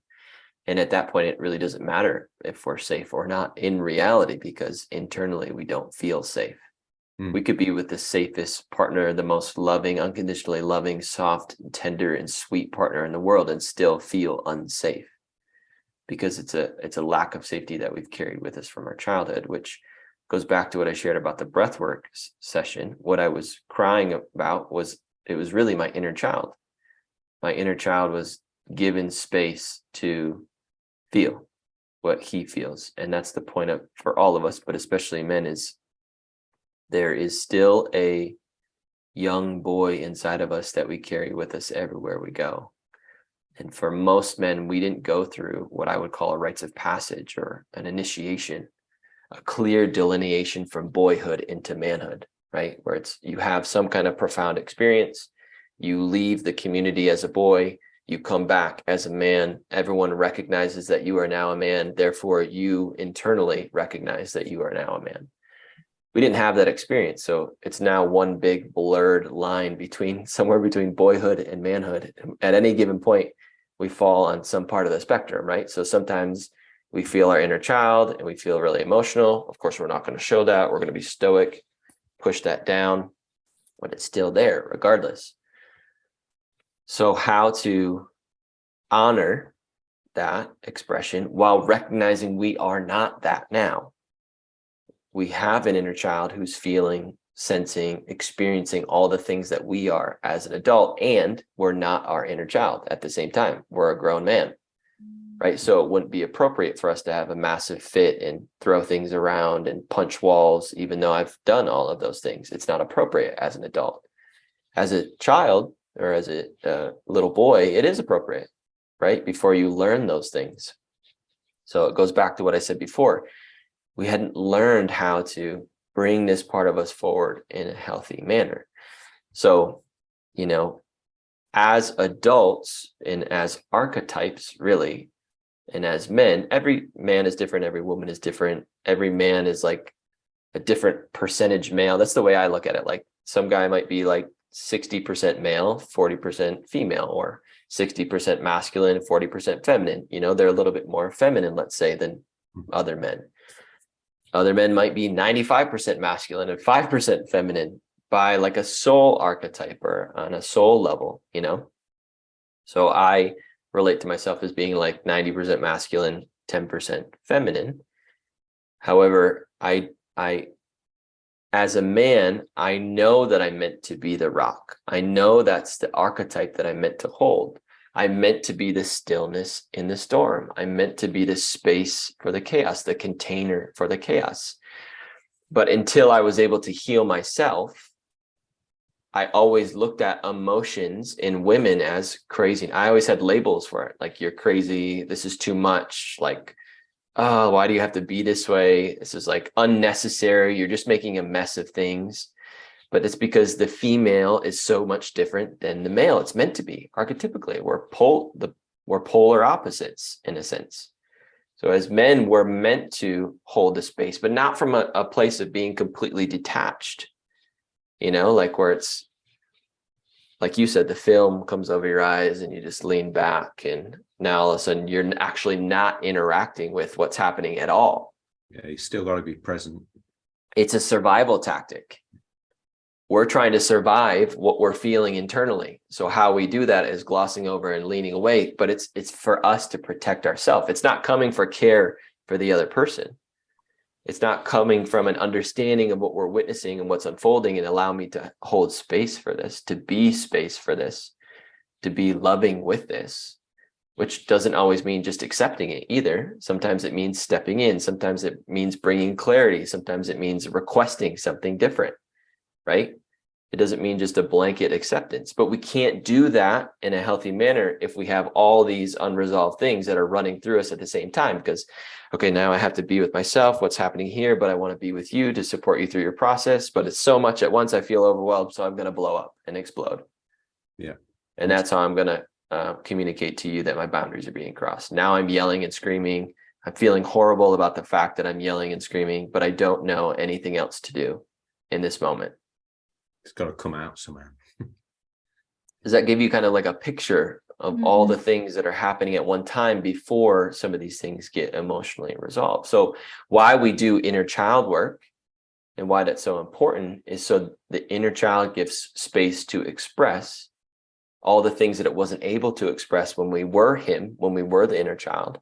And at that point, it really doesn't matter if we're safe or not in reality, because internally we don't feel safe. We could be with the safest partner, the most loving, unconditionally loving, soft, tender, and sweet partner in the world, and still feel unsafe, because it's a lack of safety that we've carried with us from our childhood, which goes back to what I shared about the breathwork session. What I was crying about was, it was really my inner child. My inner child was given space to feel what he feels. And that's the point for all of us, but especially men, is there is still a young boy inside of us that we carry with us everywhere we go. And for most men, we didn't go through what I would call a rites of passage or an initiation, a clear delineation from boyhood into manhood, right? Where you have some kind of profound experience, you leave the community as a boy, you come back as a man, everyone recognizes that you are now a man, therefore you internally recognize that you are now a man. we didn't have that experience. So it's now one big blurred line somewhere between boyhood and manhood. At any given point, we fall on some part of the spectrum, right? So sometimes we feel our inner child and we feel really emotional. Of course, we're not going to show that. We're going to be stoic, push that down, but it's still there regardless. So how to honor that expression while recognizing we are not that now. We have an inner child who's feeling, sensing, experiencing all the things that we are as an adult, and we're not our inner child at the same time. We're a grown man, right? So it wouldn't be appropriate for us to have a massive fit and throw things around and punch walls, even though I've done all of those things. It's not appropriate as an adult. As a child or as a little boy, it is appropriate, right? Before you learn those things. So it goes back to what I said before. We hadn't learned how to bring this part of us forward in a healthy manner. So, you know, as adults and as archetypes, really, and as men, every man is different. Every woman is different. Every man is like a different percentage male. That's the way I look at it. Like some guy might be like 60% male, 40% female, or 60% masculine, 40% feminine. You know, they're a little bit more feminine, let's say, than other men. Other men might be 95% masculine and 5% feminine by like a soul archetype or on a soul level, you know? So I relate to myself as being like 90% masculine, 10% feminine. However, I as a man, I know that I'm meant to be the rock. I know that's the archetype that I'm meant to hold. I'm meant to be the stillness in the storm. I'm meant to be the space for the chaos, the container for the chaos. But until I was able to heal myself, I always looked at emotions in women as crazy. I always had labels for it. Like, you're crazy. This is too much. Like, oh, why do you have to be this way? This is like unnecessary. You're just making a mess of things. But it's because the female is so much different than the male. It's meant to be archetypically. We're polar opposites in a sense. So as men, we're meant to hold the space, but not from a place of being completely detached, you know, like where it's, like you said, the film comes over your eyes and you just lean back and now all of a sudden you're actually not interacting with what's happening at all. Yeah, you still got to be present. It's a survival tactic. We're trying to survive what we're feeling internally. So how we do that is glossing over and leaning away, but it's for us to protect ourselves. It's not coming for care for the other person. It's not coming from an understanding of what we're witnessing and what's unfolding and allow me to hold space for this, to be space for this, to be loving with this, which doesn't always mean just accepting it either. Sometimes it means stepping in. Sometimes it means bringing clarity. Sometimes it means requesting something different. Right? It doesn't mean just a blanket acceptance, but we can't do that in a healthy manner if we have all these unresolved things that are running through us at the same time. Because, okay, now I have to be with myself, what's happening here, but I want to be with you to support you through your process. But it's so much at once, I feel overwhelmed, so I'm going to blow up and explode. Yeah. And that's how I'm going to communicate to you that my boundaries are being crossed. Now I'm yelling and screaming. I'm feeling horrible about the fact that I'm yelling and screaming, but I don't know anything else to do in this moment. It's got to come out somehow. Does that give you kind of like a picture of all the things that are happening at one time before some of these things get emotionally resolved? So why we do inner child work and why that's so important is so the inner child gives space to express all the things that it wasn't able to express when we were him, when we were the inner child,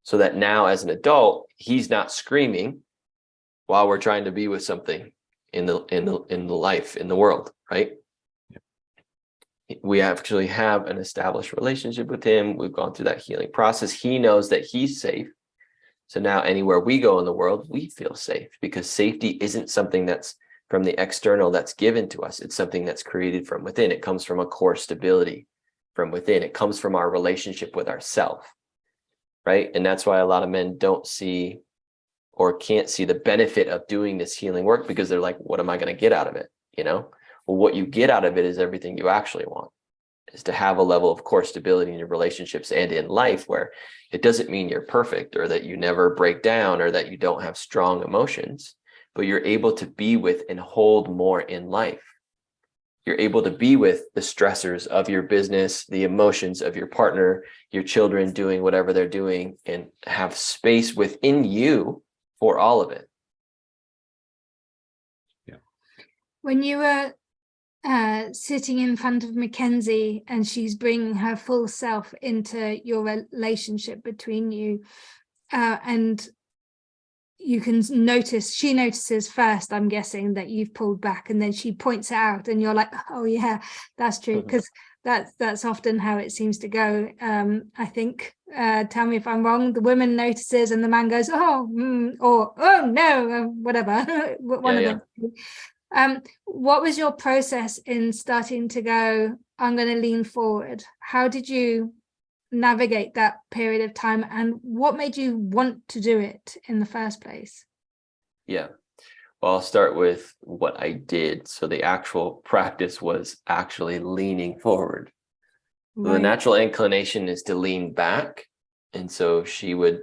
so that now as an adult, he's not screaming while we're trying to be with something in the life, in the world, right? Yeah. We actually have an established relationship with him. We've gone through that healing process. He knows that he's safe. So now anywhere we go in the world, we feel safe, because safety isn't something that's from the external that's given to us. It's something that's created from within. It comes from a core stability from within. It comes from our relationship with ourself, right? And that's why a lot of men don't see or can't see the benefit of doing this healing work, because they're like, what am I going to get out of it? You know, well, what you get out of it is everything you actually want, is to have a level of core stability in your relationships and in life, where it doesn't mean you're perfect or that you never break down or that you don't have strong emotions, but you're able to be with and hold more in life. You're able to be with the stressors of your business, the emotions of your partner, your children doing whatever they're doing, and have space within you for all of it. Yeah. When you were sitting in front of Mackenzie and she's bringing her full self into your relationship between you, and you can notice, she notices first, I'm guessing, that you've pulled back, and then she points it out and you're like, oh yeah, that's true, because that's often how it seems to go. I think, tell me if I'm wrong, the woman notices and the man goes, or oh no, whatever. One of them. What was your process in starting to go, I'm going to lean forward? How did you navigate that period of time, and what made you want to do it in the first place? Yeah. Well, I'll start with what I did. So the actual practice was actually leaning forward. Right. The natural inclination is to lean back. And so she would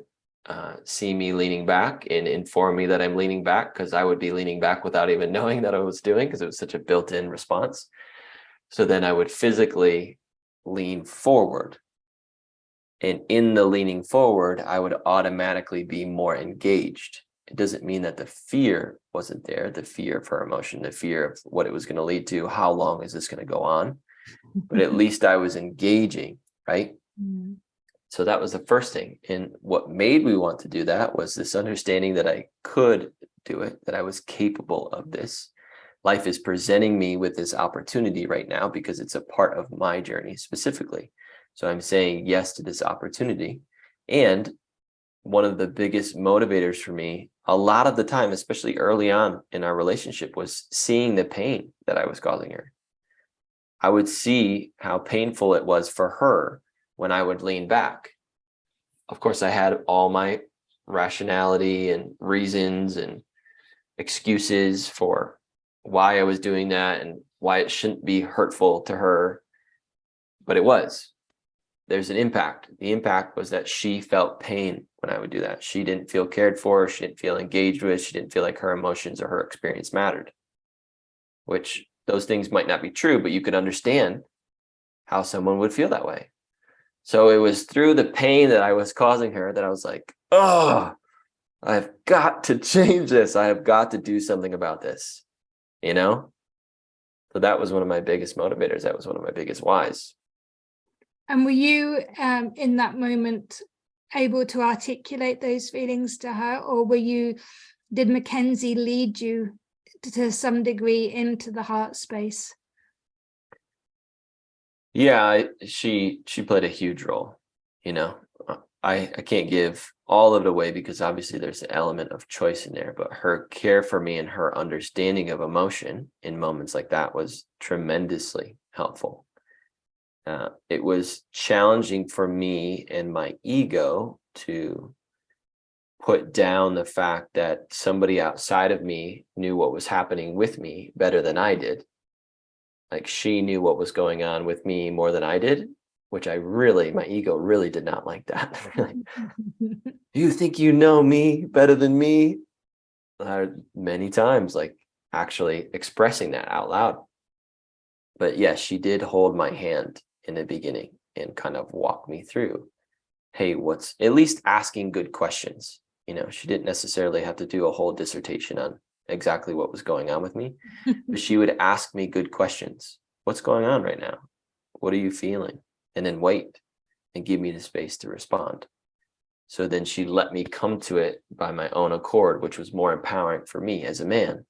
see me leaning back and inform me that I'm leaning back, because I would be leaning back without even knowing that I was doing, because it was such a built-in response. So then I would physically lean forward. And in the leaning forward, I would automatically be more engaged. It doesn't mean that the fear wasn't there, the fear of her emotion, the fear of what it was going to lead to, how long is this going to go on? But at least I was engaging, right? Mm. So that was the first thing. And what made me want to do that was this understanding that I could do it, that I was capable of this. Life is presenting me with this opportunity right now because it's a part of my journey specifically. So I'm saying yes to this opportunity. And one of the biggest motivators for me a lot of the time, especially early on in our relationship, was seeing the pain that I was causing her. I would see how painful it was for her when I would lean back. Of course, I had all my rationality and reasons and excuses for why I was doing that and why it shouldn't be hurtful to her, but it was. There's an impact. The impact was that she felt pain when I would do that. She didn't feel cared for. She didn't feel engaged with. She didn't feel like her emotions or her experience mattered, which those things might not be true, but you could understand how someone would feel that way. So it was through the pain that I was causing her that I was like, oh, I've got to change this. I have got to do something about this, you know? So that was one of my biggest motivators. That was one of my biggest whys. And were you in that moment able to articulate those feelings to her, or did Mackenzie lead you to some degree into the heart space? Yeah, she played a huge role. You know, I can't give all of it away because obviously there's an element of choice in there, but her care for me and her understanding of emotion in moments like that was tremendously helpful. It was challenging for me and my ego to put down the fact that somebody outside of me knew what was happening with me better than I did. Like she knew what was going on with me more than I did, which my ego really did not like that. Like, you think you know me better than me? Many times, like actually expressing that out loud. But yes, she did hold my hand in the beginning and kind of walk me through, hey, what's at least asking good questions. You know, she didn't necessarily have to do a whole dissertation on exactly what was going on with me, but she would ask me good questions. What's going on right now? What are you feeling? And then wait and give me the space to respond. So then she let me come to it by my own accord, which was more empowering for me as a man,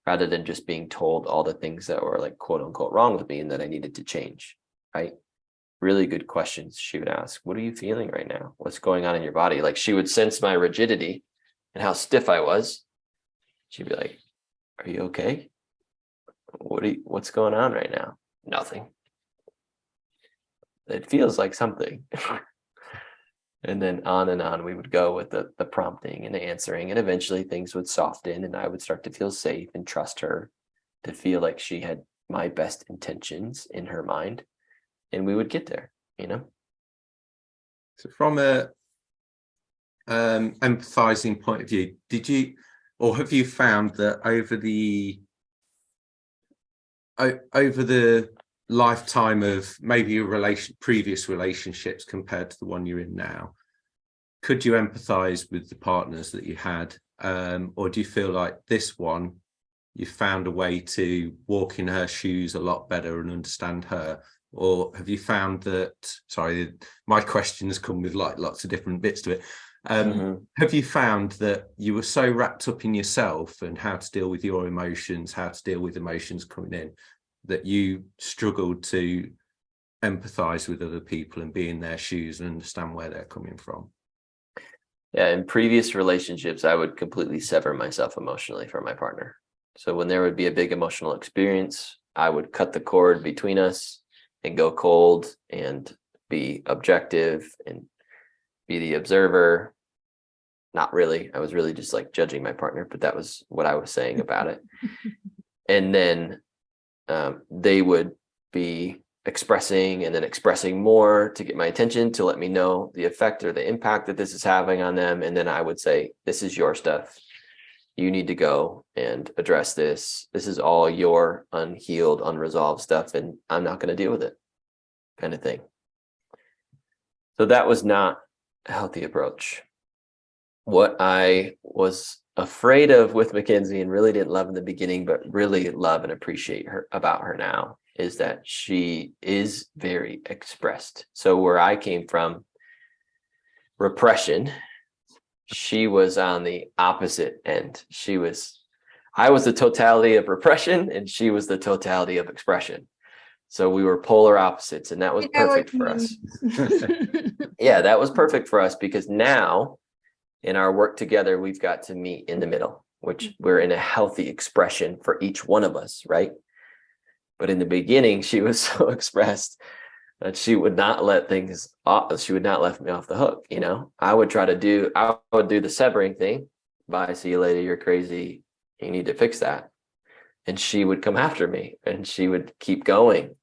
rather than just being told all the things that were like quote unquote wrong with me and that I needed to change, right? Really good questions she would ask. What are you feeling right now? What's going on in your body? Like she would sense my rigidity and how stiff I was. She'd be like, are you okay? What's going on right now? Nothing. It feels like something. And then on we would go with the prompting and the answering, and eventually things would soften and I would start to feel safe and trust her, to feel like she had my best intentions in her mind, and we would get there, you know? So from a empathizing point of view, did you, Or have you found that over the lifetime of maybe your previous relationships compared to the one you're in now, could you empathize with the partners that you had? Or do you feel like this one, you found a way to walk in her shoes a lot better and understand her? Or have you found that, sorry, my questions come with like lots of different bits to it. Have you found that you were so wrapped up in yourself and how to deal with your emotions, how to deal with emotions coming in, that you struggled to empathize with other people and be in their shoes and understand where they're coming from? Yeah, in previous relationships, I would completely sever myself emotionally from my partner. So when there would be a big emotional experience, I would cut the cord between us and go cold and be objective and be the observer. Not really. I was really just like judging my partner, but that was what I was saying about it. And then they would be expressing and then expressing more to get my attention, to let me know the effect or the impact that this is having on them. And then I would say, this is your stuff. You need to go and address this. This is all your unhealed, unresolved stuff, and I'm not going to deal with it, kind of thing. So that was not a healthy approach. What I was afraid of with Mackenzie and really didn't love in the beginning, but really love and appreciate her about her now, is that she is very expressed. So where I came from, repression, she was on the opposite end. I was the totality of repression and she was the totality of expression. So we were polar opposites, and that was perfect for us. Yeah, that was perfect for us, because now in our work together, we've got to meet in the middle, which we're in a healthy expression for each one of us, right? But in the beginning, she was so expressed that she would not let things off. She would not let me off the hook. You know, I would do the severing thing. Bye, see you later. You're crazy. You need to fix that. And she would come after me, and she would keep going,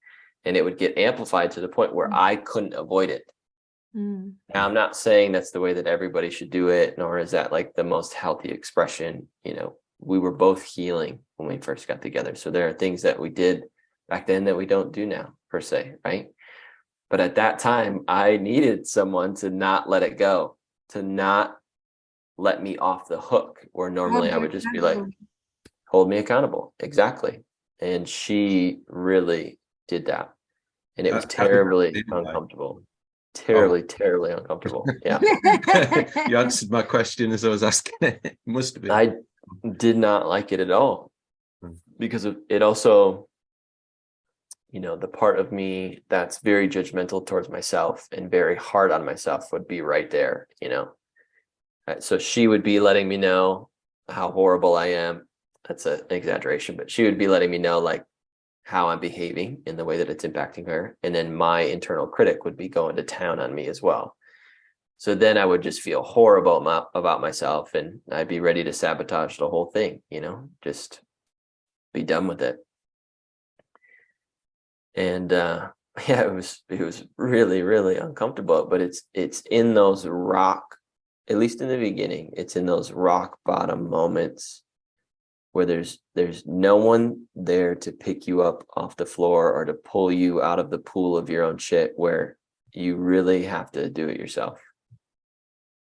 and it would get amplified to the point where I couldn't avoid it. Now, I'm not saying that's the way that everybody should do it, nor is that like the most healthy expression. You know, we were both healing when we first got together. So there are things that we did back then that we don't do now, per se, right? But at that time, I needed someone to not let it go, to not let me off the hook, where normally I would just be like, hold me accountable. Exactly. And she really did that. And it was terribly uncomfortable. Terribly uncomfortable. Yeah. You answered my question as I was asking it. It must have been. I did not like it at all, because it also, you know, the part of me that's very judgmental towards myself and very hard on myself would be right there, you know. So she would be letting me know how horrible I am. That's an exaggeration, but she would be letting me know like how I'm behaving in the way that it's impacting her. And then my internal critic would be going to town on me as well. So then I would just feel horrible about myself, and I'd be ready to sabotage the whole thing, you know, just be done with it. And yeah, it was really, really uncomfortable. But it's in those at least in the beginning, it's in those rock bottom moments where there's no one there to pick you up off the floor or to pull you out of the pool of your own shit, where you really have to do it yourself.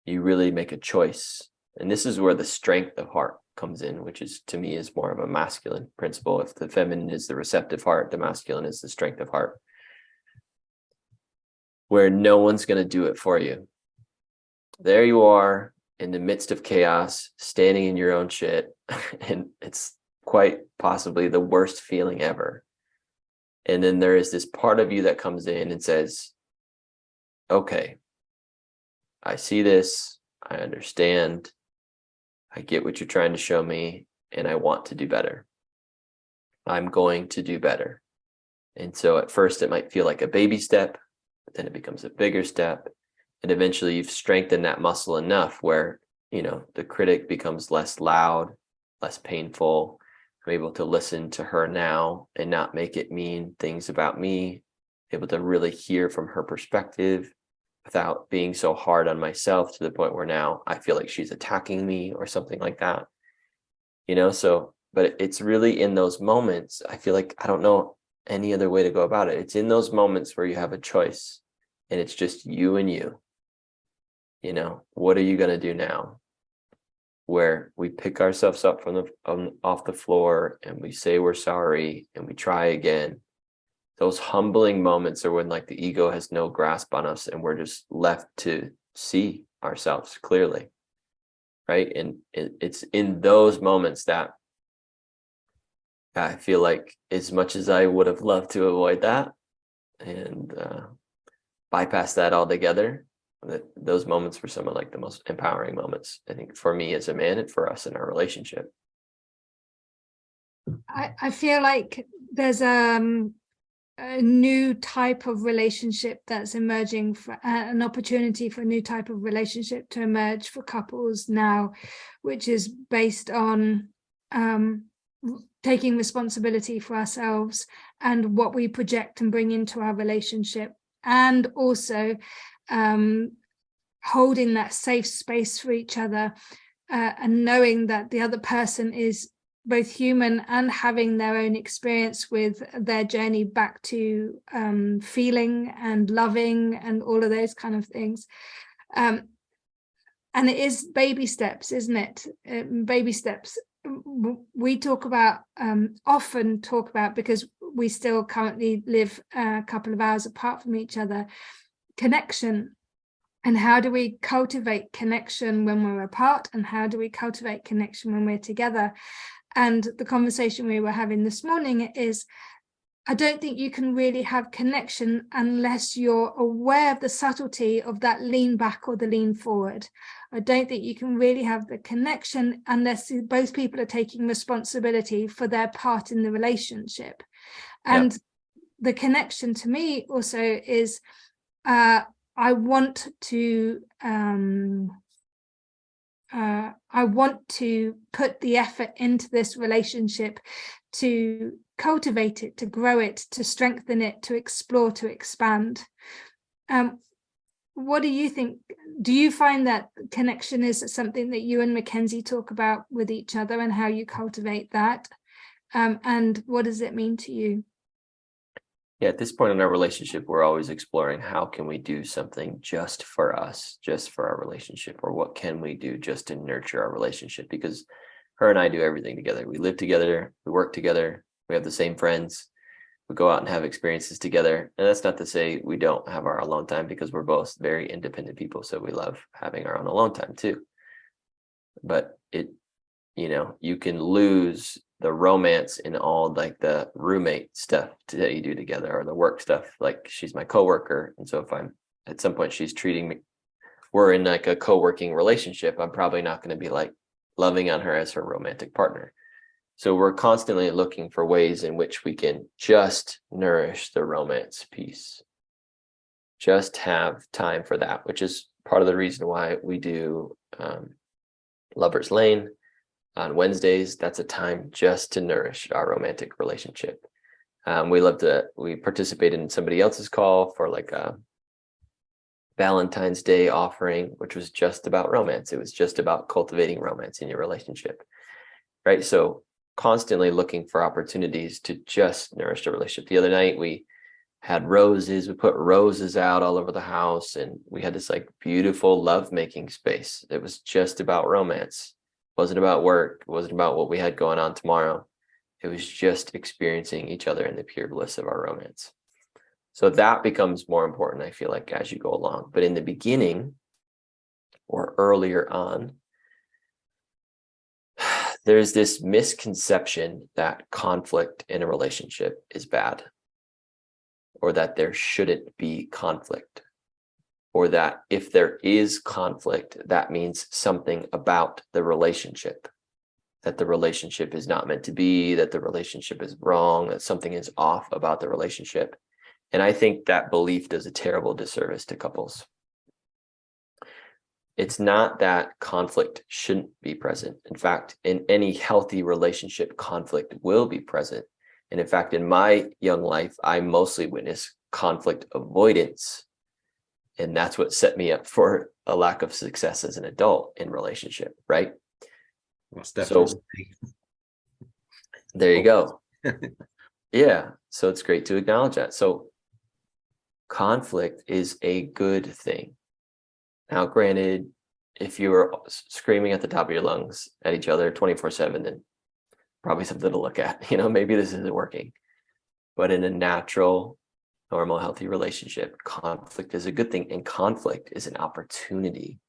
You really make a choice. And this is where the strength of heart comes in, which is, to me, is more of a masculine principle. If the feminine is the receptive heart, the masculine is the strength of heart, where no one's going to do it for you. There you are in the midst of chaos, standing in your own shit, and it's quite possibly the worst feeling ever. And then there is this part of you that comes in and says, okay, I see this, I understand, I get what you're trying to show me, and I want to do better. I'm going to do better. And so at first it might feel like a baby step, but then it becomes a bigger step. And eventually you've strengthened that muscle enough where, you know, the critic becomes less loud, less painful. I'm able to listen to her now and not make it mean things about me, able to really hear from her perspective without being so hard on myself to the point where now I feel like she's attacking me or something like that. So, but it's really in those moments, I feel like I don't know any other way to go about it. It's in those moments where you have a choice and it's just you and you, what are you going to do now? Where we pick ourselves up from off the floor and we say we're sorry and we try again. Those humbling moments are when like the ego has no grasp on us and we're just left to see ourselves clearly, right? And it's in those moments that I feel like, as much as I would have loved to avoid that and bypass that altogether, that those moments were some of like the most empowering moments, I think, for me as a man and for us in our relationship. I feel like there's a new type of relationship that's emerging, for an opportunity for a new type of relationship to emerge for couples now, which is based on taking responsibility for ourselves and what we project and bring into our relationship, and also holding that safe space for each other, and knowing that the other person is both human and having their own experience with their journey back to feeling and loving and all of those kind of things. And it is baby steps, isn't it? Baby steps we talk about, often talk about, because we still currently live a couple of hours apart from each other, connection. And how do we cultivate connection when we're apart, and how do we cultivate connection when we're together? And the conversation we were having this morning is, I don't think you can really have connection unless you're aware of the subtlety of that lean back or the lean forward. I don't think you can really have the connection unless both people are taking responsibility for their part in the relationship. And the connection to me also is, I want to put the effort into this relationship to cultivate it, to grow it, to strengthen it, to explore, to expand. What do you think? Do you find that connection is something that you and Mackenzie talk about with each other, and how you cultivate that? And what does it mean to you? Yeah, at this point in our relationship, we're always exploring how can we do something just for us, just for our relationship, or what can we do just to nurture our relationship? Because her and I do everything together. We live together, we work together, we have the same friends, we go out and have experiences together. And that's not to say we don't have our alone time, because we're both very independent people. So we love having our own alone time too. But you can lose the romance in all like the roommate stuff that you do together, or the work stuff. Like, she's my coworker, and so if I'm at some point she's treating me, we're in like a co-working relationship, I'm probably not going to be like loving on her as her romantic partner. So we're constantly looking for ways in which we can just nourish the romance piece, just have time for that, which is part of the reason why we do Lover's Lane on Wednesdays. That's a time just to nourish our romantic relationship. We participate in somebody else's call for like a Valentine's Day offering, which was just about romance. It was just about cultivating romance in your relationship, right? So constantly looking for opportunities to just nourish the relationship. The other night we had roses. We put roses out all over the house, and we had this like beautiful lovemaking space. It was just about romance. It wasn't about work. It wasn't about what we had going on tomorrow. It was just experiencing each other in the pure bliss of our romance. So that becomes more important, I feel like, as you go along. But in the beginning or earlier on, there's this misconception that conflict in a relationship is bad, or that there shouldn't be conflict, or that if there is conflict, that means something about the relationship, that the relationship is not meant to be, that the relationship is wrong, that something is off about the relationship. And I think that belief does a terrible disservice to couples. It's not that conflict shouldn't be present. In fact, in any healthy relationship, conflict will be present. And in fact, in my young life, I mostly witnessed conflict avoidance. And that's what set me up for a lack of success as an adult in relationship, right? That's definitely. There you go. Yeah. So it's great to acknowledge that. So conflict is a good thing. Now, granted, if you were screaming at the top of your lungs at each other 24/7, then probably something to look at. Maybe this isn't working. But in a natural, normal, healthy relationship, conflict is a good thing, and conflict is an opportunity.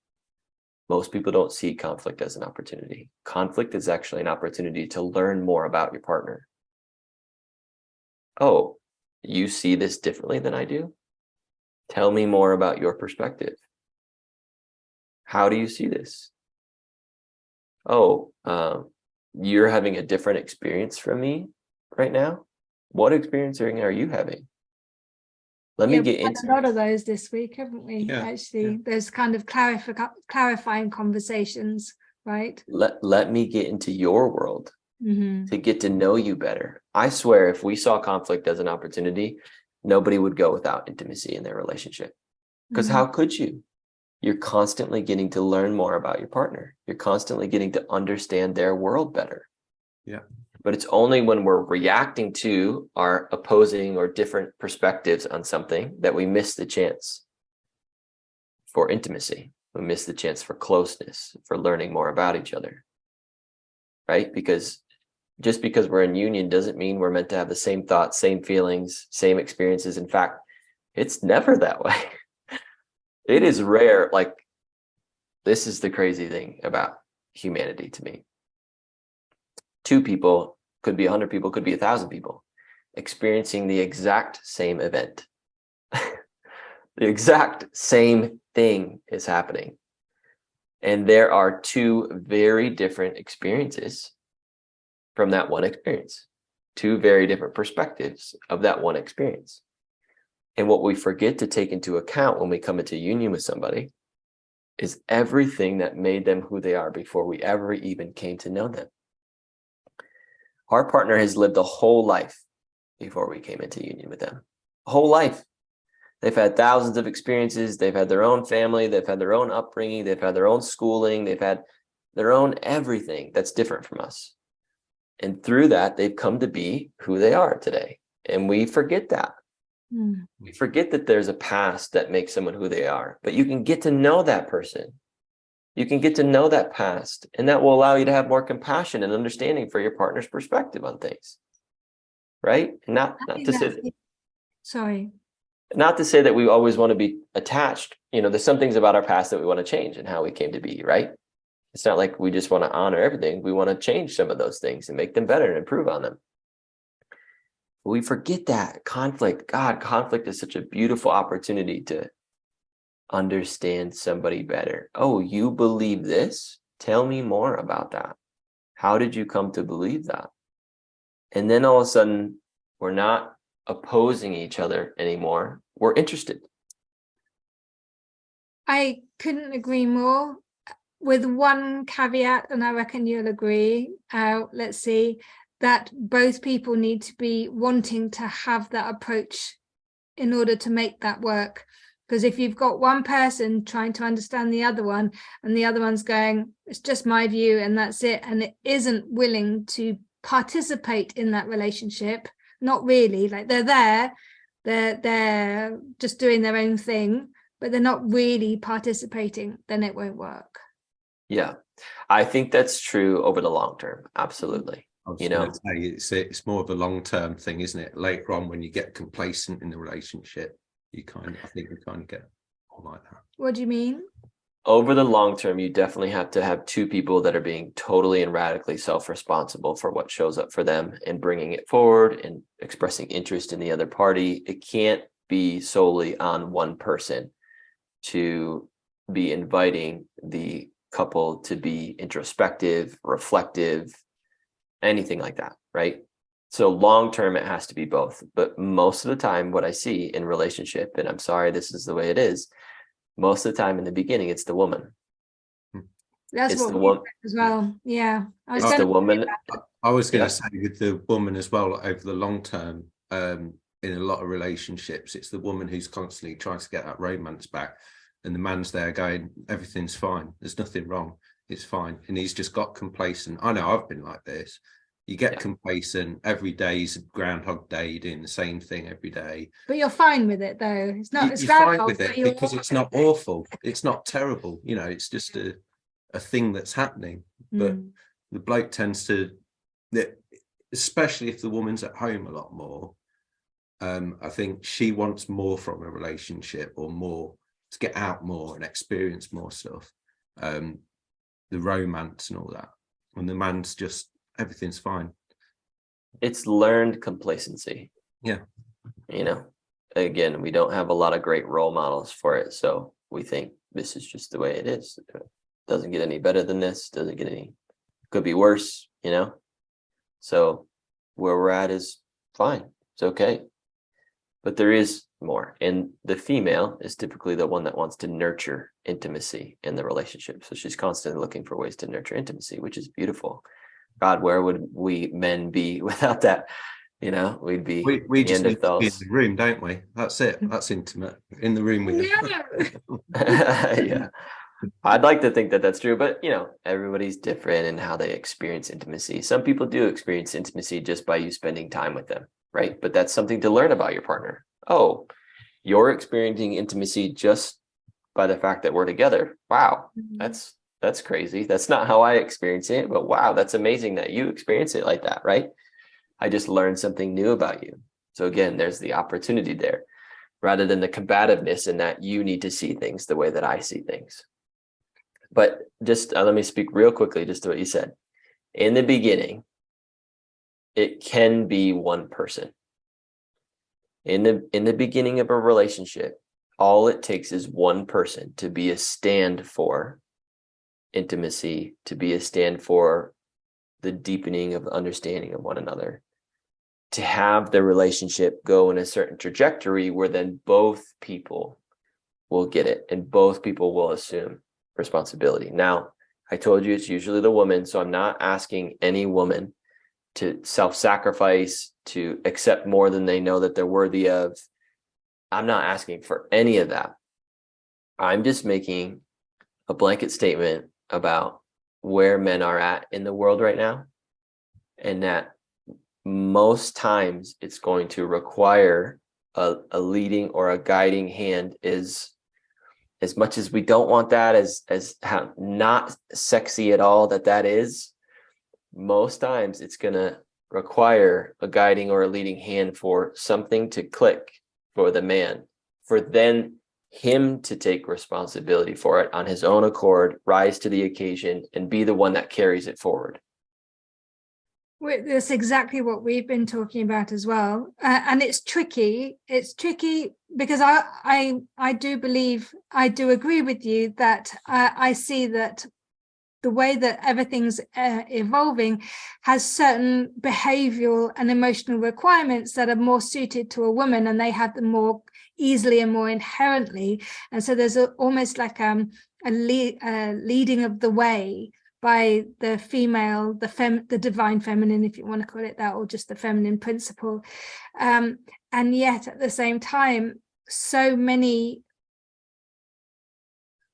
Most people don't see conflict as an opportunity. Conflict is actually an opportunity to learn more about your partner. Oh, you see this differently than I do? Tell me more about your perspective. How do you see this? Oh, you're having a different experience from me right now. What experience are you having? Let me get into a lot of those this week, haven't we? Yeah, Actually, there's kind of clarifying conversations, right? Let me get into your world Mm-hmm. to get to know you better. I swear, if we saw conflict as an opportunity, nobody would go without intimacy in their relationship. Because how could you? You're constantly getting to learn more about your partner. You're constantly getting to understand their world better. Yeah. But it's only when we're reacting to our opposing or different perspectives on something that we miss the chance for intimacy. We miss the chance for closeness, for learning more about each other. Right? Because just because we're in union doesn't mean we're meant to have the same thoughts, same feelings, same experiences. In fact, it's never that way. It is rare. Like, this is the crazy thing about humanity to me. 2 people, could be 100 people, could be 1,000 people, experiencing the exact same event. The exact same thing is happening. And there are 2 very different experiences from that one experience, 2 very different perspectives of that one experience. And what we forget to take into account when we come into union with somebody is everything that made them who they are before we ever even came to know them. Our partner has lived a whole life before we came into union with them. A whole life. They've had thousands of experiences. They've had their own family. They've had their own upbringing. They've had their own schooling. They've had their own everything that's different from us. And through that, they've come to be who they are today. And we forget that. We forget that there's a past that makes someone who they are. But you can get to know that person. You can get to know that past, and that will allow you to have more compassion and understanding for your partner's perspective on things. Right? Not to say that we always want to be attached. There's some things about our past that we want to change and how we came to be, right? It's not like we just want to honor everything. We want to change some of those things and make them better and improve on them. But we forget that conflict is such a beautiful opportunity to understand somebody better. Oh, you believe this? Tell me more about that. How did you come to believe that? And then all of a sudden, we're not opposing each other anymore. We're interested. I couldn't agree more, with one caveat, and I reckon you'll agree. Let's see, that both people need to be wanting to have that approach in order to make that work. Because if you've got one person trying to understand the other one, and the other one's going, it's just my view and that's it, and it isn't willing to participate in that relationship, not really, like they're just doing their own thing, but they're not really participating, then it won't work. Yeah, I think that's true over the long term. Absolutely. I was going to say, it's more of a long-term thing, isn't it? Later on, when you get complacent in the relationship, I think you kind of get like that. What do you mean? Over the long term, you definitely have to have 2 people that are being totally and radically self-responsible for what shows up for them and bringing it forward and expressing interest in the other party. It can't be solely on one person to be inviting the couple to be introspective, reflective, anything like that, right? So long term, it has to be both. But most of the time, what I see in relationship, and I'm sorry, this is the way it is, most of the time in the beginning, it's the woman. That's it's what the we woman as well. Yeah, it's the woman. I was going to say, with the woman as well, over the long term, in a lot of relationships, it's the woman who's constantly trying to get that romance back, and the man's there going, everything's fine, there's nothing wrong, it's fine, and he's just got complacent. I know I've been like this. You get complacent. Every day's Groundhog Day, you're doing the same thing every day. But you're fine with it, though. It's not. It's You're fine Groundhog, with it but because it's not awful. It's not terrible. You know, it's just a thing that's happening. But the bloke tends to, especially if the woman's at home a lot more, I think she wants more from a relationship, or more to get out more and experience more stuff, the romance and all that. And the man's just, everything's fine. It's learned complacency. Yeah. You know, again, we don't have a lot of great role models for it. So we think this is just the way it is. It doesn't get any better than this. Doesn't get any, could be worse, you know? So where we're at is fine. It's okay. But there is more. And the female is typically the one that wants to nurture intimacy in the relationship. So she's constantly looking for ways to nurture intimacy, which is beautiful. God, where would we men be without that? You know, we'd be we just need to be in the room, don't we? That's it. That's intimate. In the room with them. Yeah. I'd like to think that that's true, but you know, everybody's different in how they experience intimacy. Some people do experience intimacy just by you spending time with them, right? But that's something to learn about your partner. Oh, you're experiencing intimacy just by the fact that we're together. Wow, that's crazy. That's not how I experience it, but wow, that's amazing that you experience it like that, right? I just learned something new about you. So again, there's the opportunity there, rather than the combativeness in that you need to see things the way that I see things. But just let me speak real quickly just to what you said. In the beginning, it can be one person. In the beginning of a relationship, all it takes is one person to be a stand for intimacy, to be a stand for the deepening of understanding of one another, to have the relationship go in a certain trajectory where then both people will get it and both people will assume responsibility. Now, I told you it's usually the woman, so I'm not asking any woman to self-sacrifice, to accept more than they know that they're worthy of. I'm not asking for any of that. I'm just making a blanket statement about where men are at in the world right now, and that most times it's going to require a leading or a guiding hand. Is as much as we don't want that, as how not sexy at all that is, most times it's going to require a guiding or a leading hand for something to click for the man, for then him to take responsibility for it on his own accord, rise to the occasion, and be the one that carries it forward. That's exactly what we've been talking about as well. And it's tricky. It's tricky because I do believe, I do agree with you that I see that the way that everything's evolving has certain behavioral and emotional requirements that are more suited to a woman, and they have them more easily and more inherently. And so there's almost like a leading of the way by the female, the divine feminine, if you want to call it that, or just the feminine principle. And yet at the same time, so many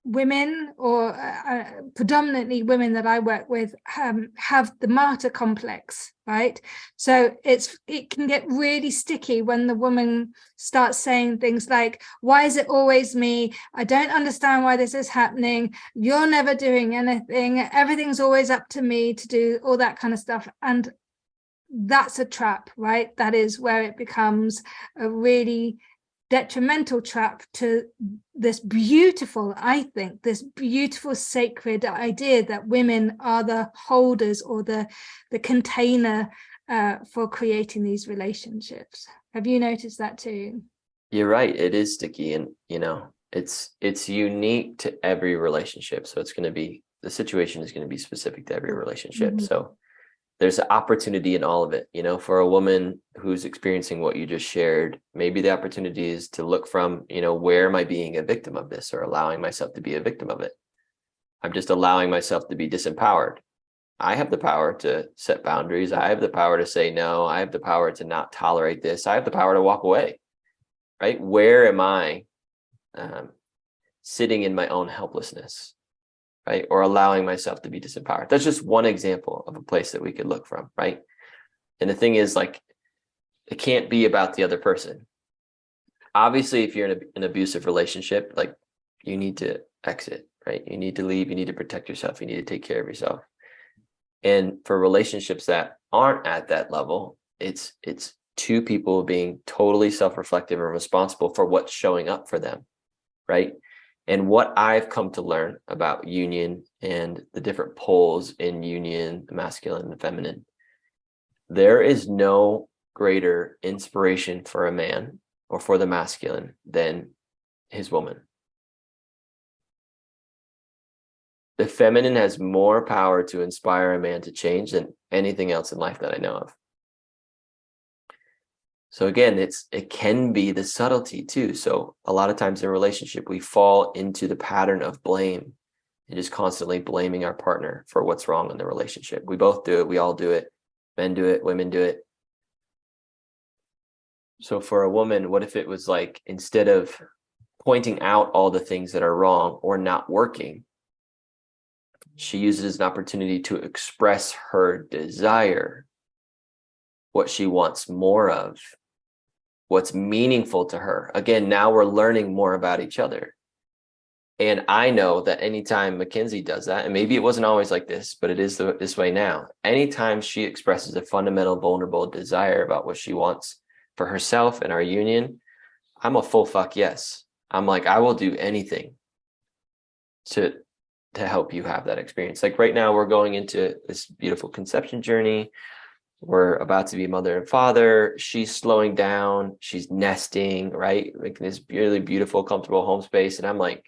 women, or predominantly women that I work with, have the martyr complex, right? So it can get really sticky when the woman starts saying things like, why is it always me? I don't understand why this is happening. You're never doing anything. Everything's always up to me to do, all that kind of stuff. And that's a trap, right? That is where it becomes a really detrimental trap to this beautiful, I think, this beautiful sacred idea that women are the holders or the container for creating these relationships. Have you noticed that too? You're right. It is sticky, and you know, it's unique to every relationship. So it's going to be, the situation is going to be specific to every relationship. Mm-hmm. So there's an opportunity in all of it. You know, for a woman who's experiencing what you just shared, maybe the opportunity is to look from, you know, where am I being a victim of this, or allowing myself to be a victim of it? I'm just allowing myself to be disempowered. I have the power to set boundaries. I have the power to say no. I have the power to not tolerate this. I have the power to walk away, right? Where am I sitting in my own helplessness? Right? Or allowing myself to be disempowered. That's just one example of a place that we could look from, right? And the thing is, like, it can't be about the other person. Obviously, if you're in an abusive relationship, like, you need to exit, right? You need to leave. You need to protect yourself. You need to take care of yourself. And for relationships that aren't at that level, it's two people being totally self-reflective and responsible for what's showing up for them, right? And what I've come to learn about union and the different poles in union, the masculine and the feminine, there is no greater inspiration for a man or for the masculine than his woman. The feminine has more power to inspire a man to change than anything else in life that I know of. So again, it can be the subtlety too. So a lot of times in a relationship, we fall into the pattern of blame and just constantly blaming our partner for what's wrong in the relationship. We both do it. We all do it. Men do it. Women do it. So for a woman, what if it was like, instead of pointing out all the things that are wrong or not working, she uses it as an opportunity to express her desire, what she wants more of, what's meaningful to her. Again, now we're learning more about each other. And I know that anytime Mackenzie does that, and maybe it wasn't always like this, but it is this way now, anytime she expresses a fundamental, vulnerable desire about what she wants for herself and our union, I'm a full fuck yes. I'm like, I will do anything to help you have that experience. Like right now, we're going into this beautiful conception journey. We're about to be mother and father. She's slowing down. She's nesting, right? Making this really beautiful, comfortable home space. And I'm like,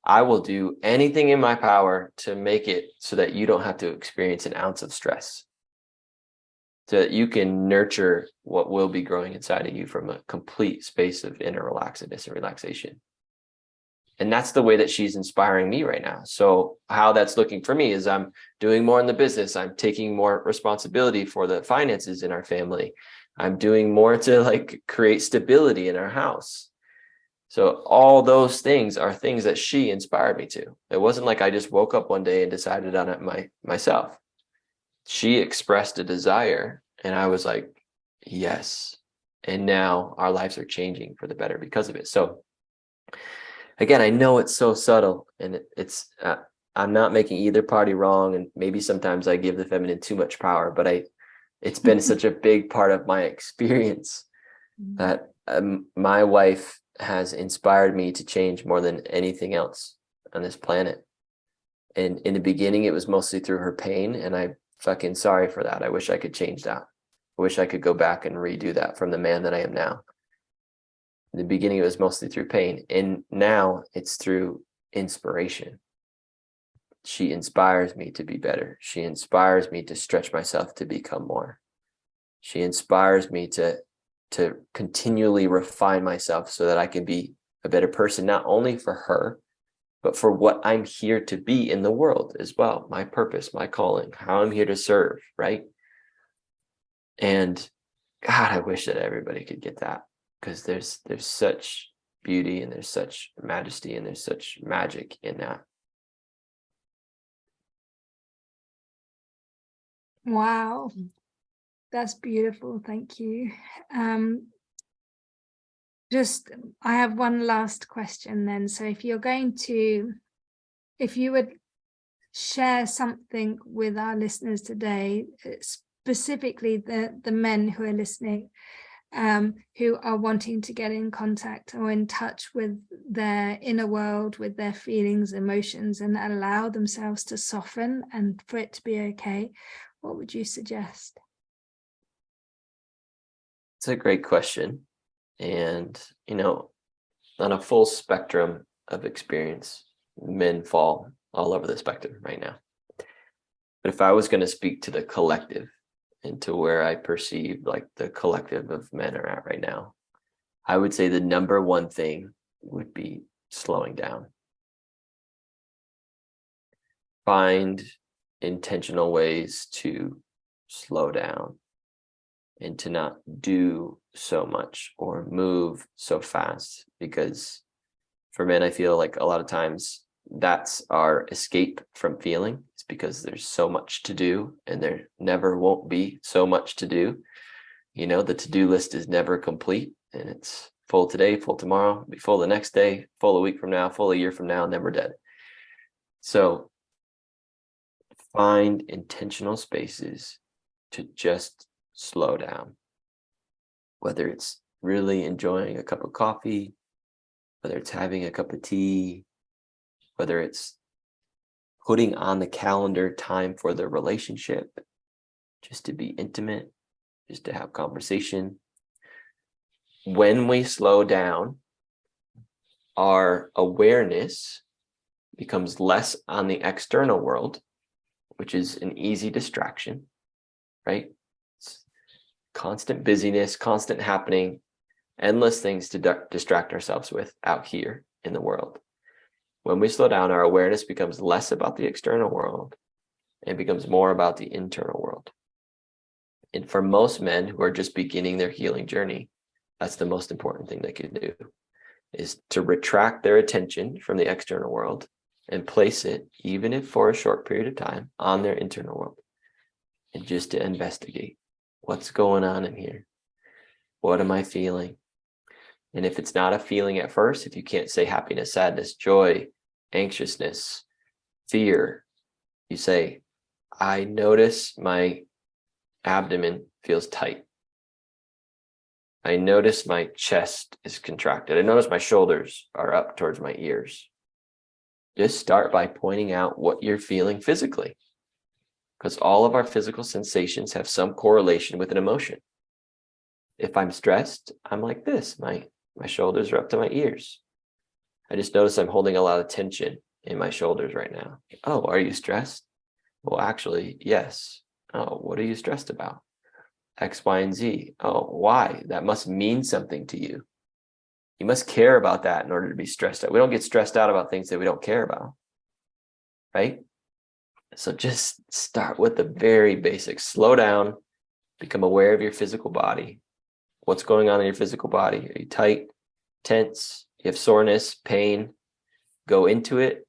I will do anything in my power to make it so that you don't have to experience an ounce of stress, so that you can nurture what will be growing inside of you from a complete space of inner relaxedness and relaxation. And that's the way that she's inspiring me right now. So how that's looking for me is I'm doing more in the business. I'm taking more responsibility for the finances in our family. I'm doing more to like create stability in our house. So all those things are things that she inspired me to. It wasn't like I just woke up one day and decided on it myself. She expressed a desire and I was like, yes. And now our lives are changing for the better because of it. So again, I know it's so subtle, and I'm not making either party wrong, and maybe sometimes I give the feminine too much power, but it's been such a big part of my experience that my wife has inspired me to change more than anything else on this planet. And in the beginning, it was mostly through her pain, and I'm fucking sorry for that. I wish I could change that. I wish I could go back and redo that from the man that I am now. In the beginning, it was mostly through pain, and now it's through inspiration. She inspires me to be better. She inspires me to stretch myself to become more. She inspires me to continually refine myself so that I can be a better person, not only for her, but for what I'm here to be in the world as well. My purpose, my calling, how I'm here to serve, right? And God, I wish that everybody could get that. Because there's such beauty and there's such majesty and there's such magic in that. Wow, that's beautiful. Thank you. I have one last question then. So if you would share something with our listeners today, specifically the men who are listening, who are wanting to get in contact or in touch with their inner world, with their feelings, emotions, and allow themselves to soften and for it to be okay, what would you suggest? It's a great question. And, on a full spectrum of experience, men fall all over the spectrum right now. But if I was going to speak to the collective, and to where I perceive like the collective of men are at right now, I would say the number one thing would be slowing down. Find intentional ways to slow down and to not do so much or move so fast, because for men, I feel like a lot of times that's our escape from feeling, is because there's so much to do, and there never won't be so much to do. The to-do list is never complete, and it's full today, full tomorrow, be full the next day, full a week from now, full a year from now, never dead. So find intentional spaces to just slow down, whether it's really enjoying a cup of coffee, whether it's having a cup of tea, whether it's putting on the calendar time for the relationship, just to be intimate, just to have conversation. When we slow down, our awareness becomes less on the external world, which is an easy distraction, right? It's constant busyness, constant happening, endless things to distract ourselves with out here in the world. When we slow down, our awareness becomes less about the external world and becomes more about the internal world. And for most men who are just beginning their healing journey, that's the most important thing they can do, is to retract their attention from the external world and place it, even if for a short period of time, on their internal world, and just to investigate what's going on in here. What am I feeling? And if it's not a feeling at first, if you can't say happiness, sadness, joy, anxiousness, fear, you say, I notice my abdomen feels tight. I notice my chest is contracted. I notice my shoulders are up towards my ears. Just start by pointing out what you're feeling physically, because all of our physical sensations have some correlation with an emotion. If I'm stressed, I'm like this. My shoulders are up to my ears. I just notice I'm holding a lot of tension in my shoulders right now. Oh, are you stressed? Well, actually, yes. Oh, what are you stressed about? X, Y, and Z. Oh, why? That must mean something to you. You must care about that in order to be stressed out. We don't get stressed out about things that we don't care about, right? So just start with the very basics. Slow down, become aware of your physical body. What's going on in your physical body? Are you tight, tense? You have soreness, pain? Go into it,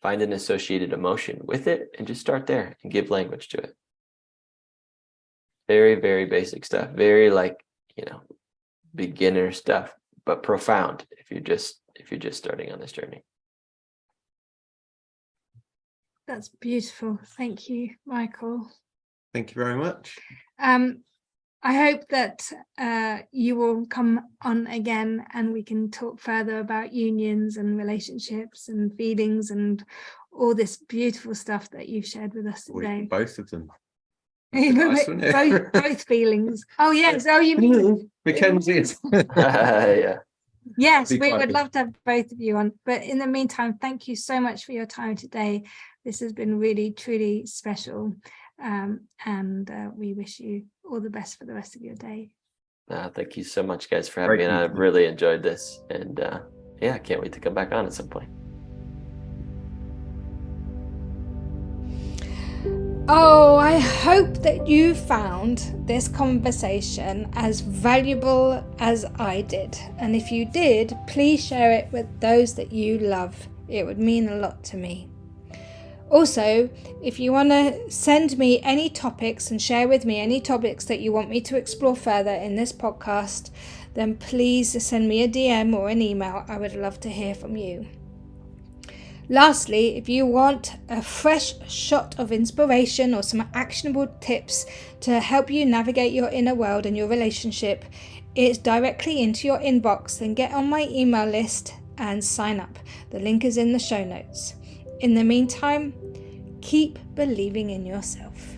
find an associated emotion with it, and just start there and give language to it. Very, very basic stuff. Very beginner stuff, but profound if you're just starting on this journey. That's beautiful. Thank you, Michael. Thank you very much. I hope that you will come on again and we can talk further about unions and relationships and feelings and all this beautiful stuff that you've shared with us today. Both of them. Nice, both feelings. Oh yes. Oh, you mean Mackenzie? Yeah. Yes, we would love to have both of you on. But in the meantime, thank you so much for your time today. This has been really, truly special. And we wish you all the best for the rest of your day. Thank you so much, guys, for having me on. I've really enjoyed this. And I can't wait to come back on at some point. Oh, I hope that you found this conversation as valuable as I did. And if you did, please share it with those that you love. It would mean a lot to me. Also, if you want to send me any topics and share with me any topics that you want me to explore further in this podcast, then please send me a DM or an email. I would love to hear from you. Lastly, if you want a fresh shot of inspiration or some actionable tips to help you navigate your inner world and your relationship, it's directly into your inbox, then get on my email list and sign up. The link is in the show notes. In the meantime, keep believing in yourself.